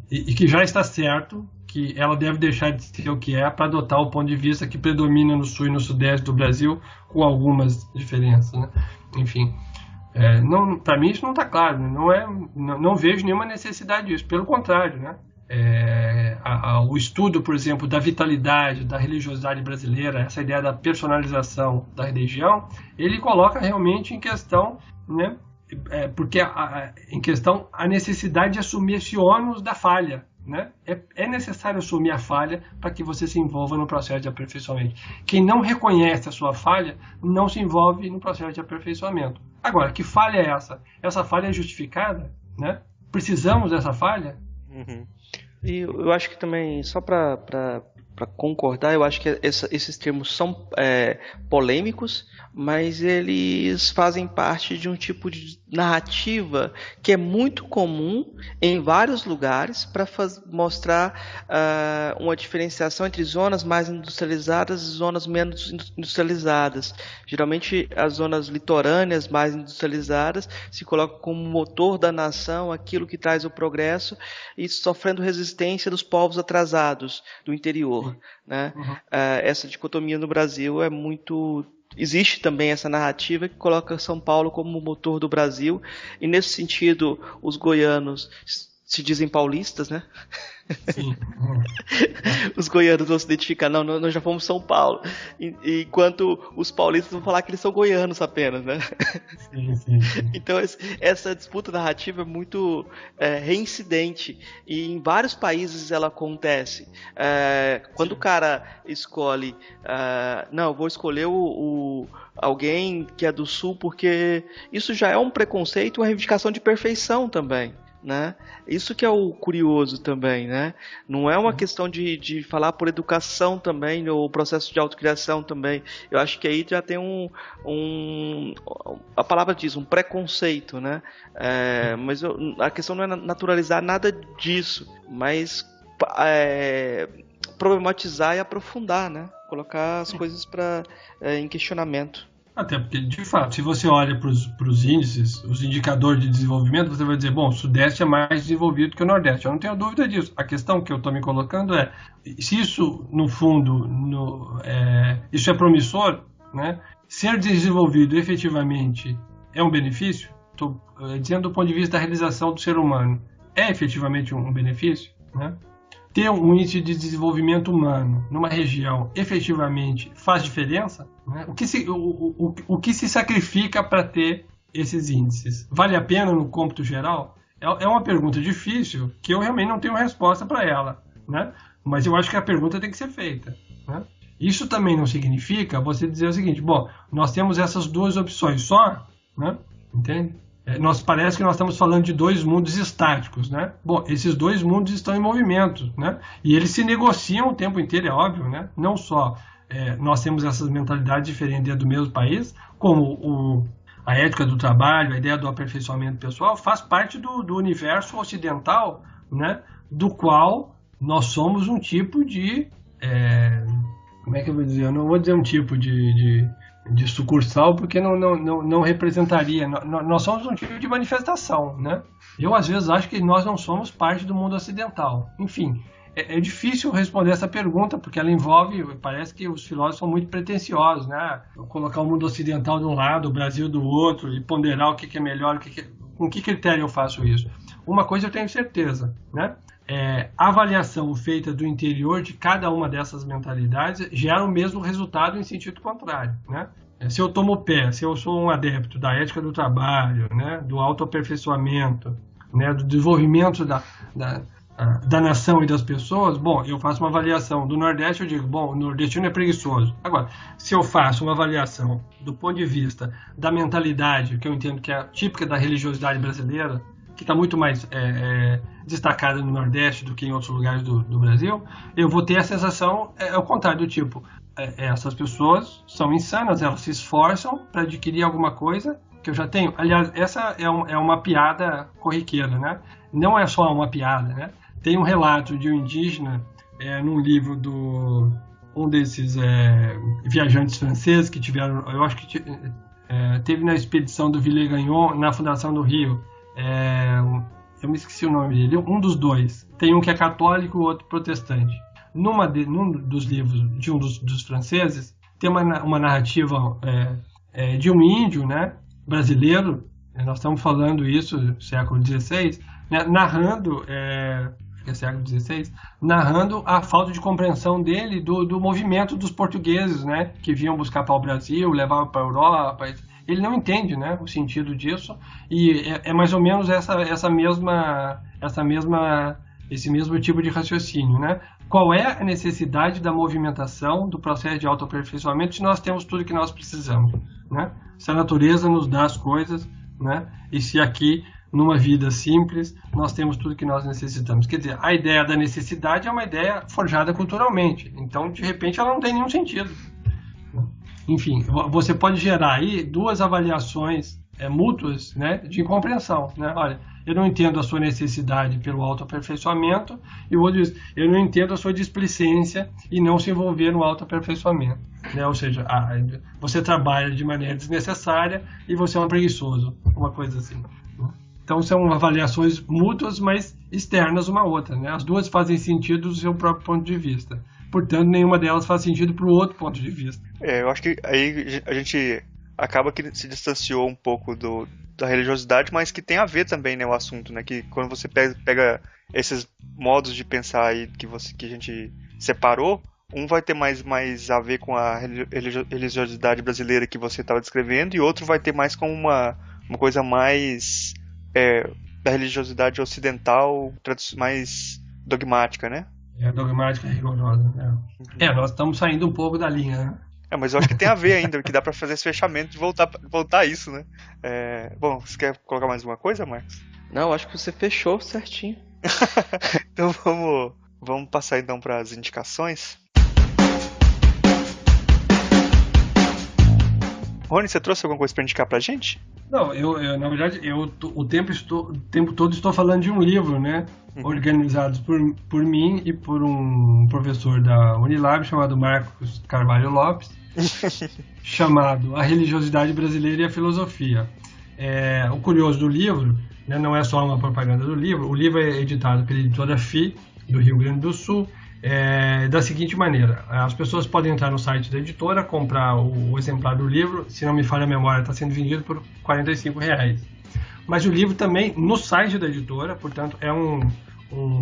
E que já está certo que ela deve deixar de ser o que é para adotar o ponto de vista que predomina no Sul e no Sudeste do Brasil, com algumas diferenças, né? Enfim, para mim isso não está claro, né? Não vejo nenhuma necessidade disso, pelo contrário, né? O estudo, por exemplo, da vitalidade, da religiosidade brasileira, essa ideia da personalização da religião, ele coloca realmente em questão, né? Porque em questão a necessidade de assumir esse ônus da falha, né? É necessário assumir a falha para que você se envolva no processo de aperfeiçoamento. Quem não reconhece a sua falha não se envolve no processo de aperfeiçoamento. Agora, que falha é essa? Essa falha é justificada, né? Precisamos dessa falha? Uhum. E eu acho que também, só para concordar, eu acho que esses termos são polêmicos, mas eles fazem parte de um tipo de narrativa que é muito comum em vários lugares para mostrar uma diferenciação entre zonas mais industrializadas e zonas menos industrializadas. Geralmente as zonas litorâneas mais industrializadas se colocam como motor da nação, aquilo que traz o progresso, e sofrendo resistência dos povos atrasados do interior, né? Uhum. Essa dicotomia no Brasil é muito... Existe também essa narrativa que coloca São Paulo como o motor do Brasil, e nesse sentido os goianos se dizem paulistas, né? Sim. Os goianos vão se identificar, não, nós já fomos São Paulo, enquanto os paulistas vão falar que eles são goianos apenas, né? Sim. Então essa disputa narrativa é muito reincidente, e em vários países ela acontece. Quando o cara escolhe, não, eu vou escolher alguém que é do Sul, porque isso já é um preconceito, uma reivindicação de perfeição também, né? Isso que é o curioso também, né? Não é uma questão de falar por educação também, ou processo de autocriação também. Eu acho que aí já tem a palavra diz, um preconceito, né? Mas a questão não é naturalizar nada disso, mas problematizar e aprofundar, né? Colocar as coisas em questionamento. Até porque, de fato, se você olha para os índices, os indicadores de desenvolvimento, você vai dizer, bom, o Sudeste é mais desenvolvido que o Nordeste. Eu não tenho dúvida disso. A questão que eu estou me colocando é, se isso, no fundo, isso é promissor, né? Ser desenvolvido efetivamente é um benefício? Estou dizendo do ponto de vista da realização do ser humano. É efetivamente um benefício, né? Ter um índice de desenvolvimento humano numa região efetivamente faz diferença? Né? O que se sacrifica para ter esses índices? Vale a pena no cômputo geral? É uma pergunta difícil que eu realmente não tenho resposta para ela, né? Mas eu acho que a pergunta tem que ser feita, né? Isso também não significa você dizer o seguinte, bom, nós temos essas duas opções só, né? Entende? Parece que nós estamos falando de dois mundos estáticos, né? Bom, esses dois mundos estão em movimento, né? E eles se negociam o tempo inteiro, é óbvio, né? Não só nós temos essas mentalidades diferentes dentro do mesmo país, como a ética do trabalho, a ideia do aperfeiçoamento pessoal, faz parte do universo ocidental, né? Do qual nós somos um tipo de... como é que eu vou dizer? Eu não vou dizer um tipo de sucursal, porque não representaria. Nós somos um tipo de manifestação, né? Eu, às vezes, acho que nós não somos parte do mundo ocidental. Enfim, é difícil responder essa pergunta, porque ela envolve, parece que os filósofos são muito pretensiosos, né? Colocar o mundo ocidental de um lado, o Brasil do outro, e ponderar o que é melhor, com que critério eu faço isso. Uma coisa eu tenho certeza, né? A avaliação feita do interior de cada uma dessas mentalidades gera o mesmo resultado em sentido contrário, né? Se eu tomo pé, se eu sou um adepto da ética do trabalho, né, do autoaperfeiçoamento, né, do desenvolvimento da nação e das pessoas, bom, eu faço uma avaliação do Nordeste, eu digo, bom, o nordestino é preguiçoso. Agora, se eu faço uma avaliação do ponto de vista da mentalidade, que eu entendo que é típica da religiosidade brasileira, que está muito mais destacada no Nordeste do que em outros lugares do Brasil, eu vou ter a sensação, ao contrário, do tipo, essas pessoas são insanas, elas se esforçam para adquirir alguma coisa que eu já tenho. Aliás, essa é uma piada corriqueira, né? Não é só uma piada, né? Tem um relato de um indígena num livro do um desses viajantes franceses que tiveram, eu acho que teve na expedição do Villegagnon na Fundação do Rio. Eu me esqueci o nome dele, um dos dois. Tem um que é católico e o outro protestante. Num dos livros de um dos franceses, tem uma narrativa de um índio, né, brasileiro, nós estamos falando isso século XVI, né, narrando século XVI, narrando a falta de compreensão dele do movimento dos portugueses, né, que vinham buscar para o Brasil, levavam para a Europa. Ele não entende, né, o sentido disso, e é mais ou menos esse mesmo tipo de raciocínio, né? Qual é a necessidade da movimentação, do processo de autoaperfeiçoamento, se nós temos tudo que nós precisamos, né? Se a natureza nos dá as coisas, né? E se aqui, numa vida simples, nós temos tudo que nós necessitamos. Quer dizer, a ideia da necessidade é uma ideia forjada culturalmente, então, de repente, ela não tem nenhum sentido. Enfim, você pode gerar aí duas avaliações mútuas, né, de incompreensão, né? Olha, eu não entendo a sua necessidade pelo autoaperfeiçoamento, e o outro diz, eu não entendo a sua displicência e não se envolver no autoaperfeiçoamento, né? Ou seja, você trabalha de maneira desnecessária e você é um preguiçoso, uma coisa assim. Então são avaliações mútuas, mas externas uma à outra, né? As duas fazem sentido do seu próprio ponto de vista. Portanto, nenhuma delas faz sentido para o outro ponto de vista. Eu acho que aí a gente acaba que se distanciou um pouco da religiosidade, mas que tem a ver também, né, o assunto, né? Que quando você pega esses modos de pensar aí que a gente separou, um vai ter mais a ver com a religiosidade brasileira que você estava descrevendo, e outro vai ter mais com uma coisa mais da religiosidade ocidental, mais dogmática, né? Dogmática rigorosa. Nós estamos saindo um pouco da linha, né? Mas eu acho que tem a ver ainda, que dá pra fazer esse fechamento de voltar a isso, né? Bom, você quer colocar mais uma coisa, Marcos? Não, acho que você fechou certinho. Então vamos passar então para as indicações. Rony, você trouxe alguma coisa para indicar pra gente? Não, na verdade, o tempo todo estou falando de um livro, né? Organizado por mim e por um professor da Unilab chamado Marcos Carvalho Lopes, chamado A Religiosidade Brasileira e a Filosofia. O curioso do livro, né, não é só uma propaganda do livro, o livro é editado pela editora FI, do Rio Grande do Sul, da seguinte maneira: as pessoas podem entrar no site da editora, comprar o exemplar do livro, se não me falha a memória, está sendo vendido por R$45. Mas o livro também no site da editora, portanto, é um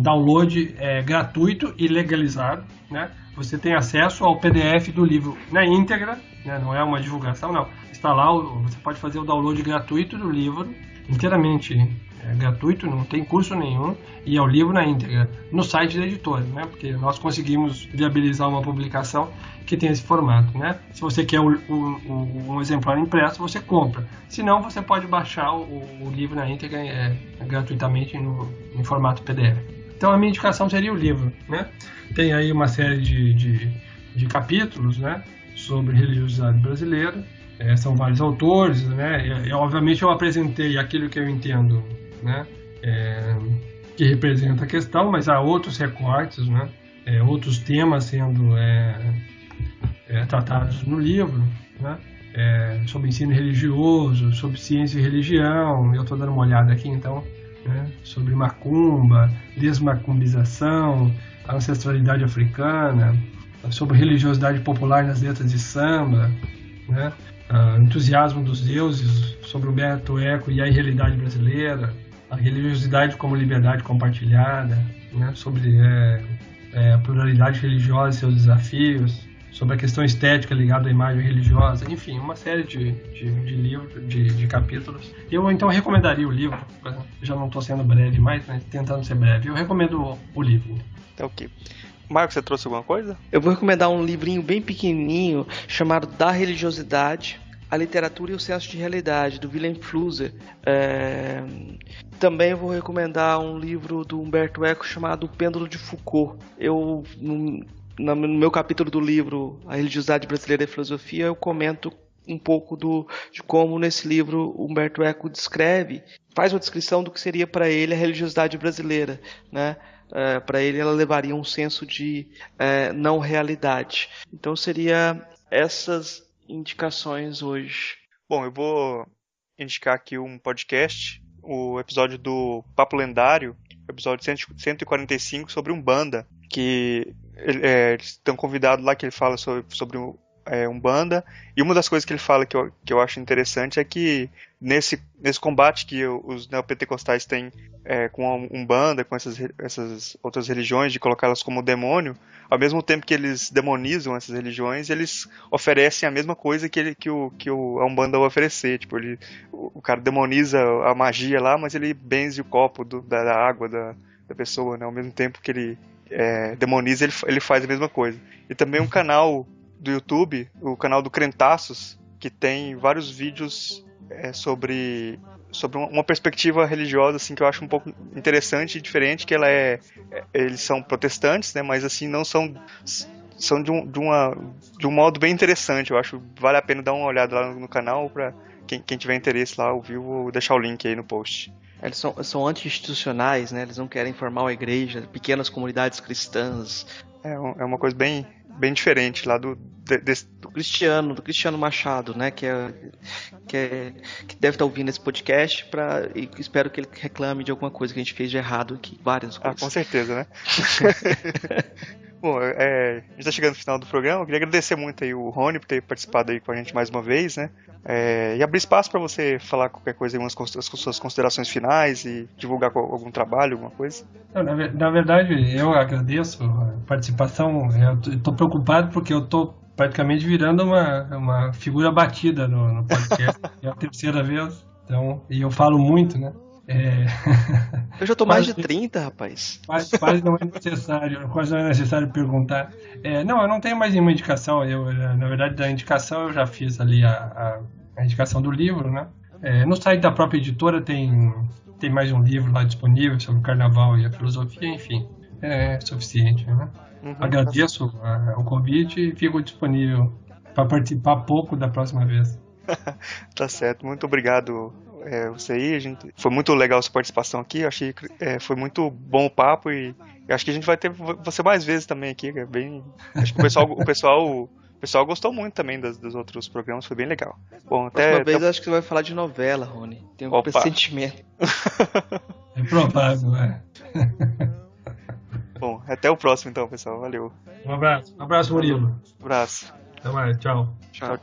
download gratuito e legalizado, né? Você tem acesso ao PDF do livro na íntegra, né? Não é uma divulgação, não. Está lá, você pode fazer o download gratuito do livro, inteiramente gratuito, não tem curso nenhum, e é o livro na íntegra, no site da editora, né? Porque nós conseguimos viabilizar uma publicação que tem esse formato, né? Se você quer um exemplar impresso, você compra. Se não, você pode baixar o livro na íntegra gratuitamente em formato PDF. Então a minha indicação seria o livro, né? Tem aí uma série de capítulos, né, sobre religiosidade brasileira. São vários autores, né? Obviamente eu apresentei aquilo que eu entendo, né, que representa a questão, mas há outros recortes, né, outros temas sendo tratados no livro, né, sobre ensino religioso, sobre ciência e religião. Eu estou dando uma olhada aqui, então, né, sobre macumba, desmacumbização, ancestralidade africana, sobre religiosidade popular nas letras de samba, né, entusiasmo dos deuses, sobre Humberto Eco e a irrealidade brasileira, a religiosidade como liberdade compartilhada, né, sobre a pluralidade religiosa e seus desafios, sobre a questão estética ligada à imagem religiosa, enfim, uma série de livros, de capítulos. Eu então recomendaria o livro, já não estou sendo breve mais, mas tentando ser breve. Eu recomendo o livro. Ok. Marcos, você trouxe alguma coisa? Eu vou recomendar um livrinho bem pequenininho chamado Da Religiosidade, a Literatura e o Senso de Realidade, do Willem Flusser. Também vou recomendar um livro do Humberto Eco chamado O Pêndulo de Foucault. No meu capítulo do livro A Religiosidade Brasileira e a Filosofia, eu comento um pouco de como nesse livro Humberto Eco descreve faz uma descrição do que seria para ele a religiosidade brasileira, né? Para ele ela levaria um senso de não realidade. Então seria essas indicações hoje. Bom, eu vou indicar aqui um podcast, o episódio do Papo Lendário, episódio 145 sobre Umbanda, que eles estão convidados lá, que ele fala sobre Umbanda, e uma das coisas que ele fala que eu acho interessante é que nesse combate que os neopentecostais têm com a Umbanda, com essas outras religiões, de colocá-las como demônio, ao mesmo tempo que eles demonizam essas religiões, eles oferecem a mesma coisa que a Umbanda vai oferecer. Tipo, o cara demoniza a magia lá, mas ele benze o copo da água da pessoa, né? Ao mesmo tempo que ele demoniza, ele faz a mesma coisa. E também um canal do YouTube, o canal do Crentaços, que tem vários vídeos sobre uma perspectiva religiosa assim, que eu acho um pouco interessante e diferente, que eles são protestantes, né, mas assim, não são de um modo bem interessante. Eu acho que vale a pena dar uma olhada lá no canal, para quem tiver interesse lá ouvir, vou deixar o link aí no post. Eles são anti-institucionais, né? Eles não querem formar uma igreja, pequenas comunidades cristãs. É uma coisa bem diferente lá do Cristiano Machado, né? Que deve estar ouvindo esse podcast, e espero que ele reclame de alguma coisa que a gente fez de errado aqui. Várias coisas. Com certeza, né? Bom, a gente está chegando no final do programa. Eu queria agradecer muito aí o Rony por ter participado aí com a gente mais uma vez, né? E abrir espaço para você falar qualquer coisa, as suas considerações finais e divulgar algum trabalho, alguma coisa. Na verdade, eu agradeço a participação. Eu estou preocupado porque eu estou praticamente virando uma figura batida no podcast. É a terceira vez, então, e eu falo muito, né? Eu já tô mais de 30, rapaz. Quase não é necessário perguntar. Não, eu não tenho mais nenhuma indicação. Na verdade, da indicação eu já fiz ali a indicação do livro, né? No site da própria editora tem mais um livro lá disponível sobre o carnaval e a filosofia, enfim. É suficiente, né? Agradeço o convite e fico disponível para participar pouco da próxima vez. Tá certo, muito obrigado você aí, foi muito legal a sua participação aqui, eu achei que foi muito bom o papo e acho que a gente vai ter você mais vezes também aqui, acho que o pessoal gostou muito também dos outros programas, foi bem legal. Bom, próxima vez acho que você vai falar de novela, Rony, tem um pressentimento. É provável, Bom, até o próximo então, pessoal, valeu. Um abraço Murilo. Um abraço. Até mais, tchau. Tchau.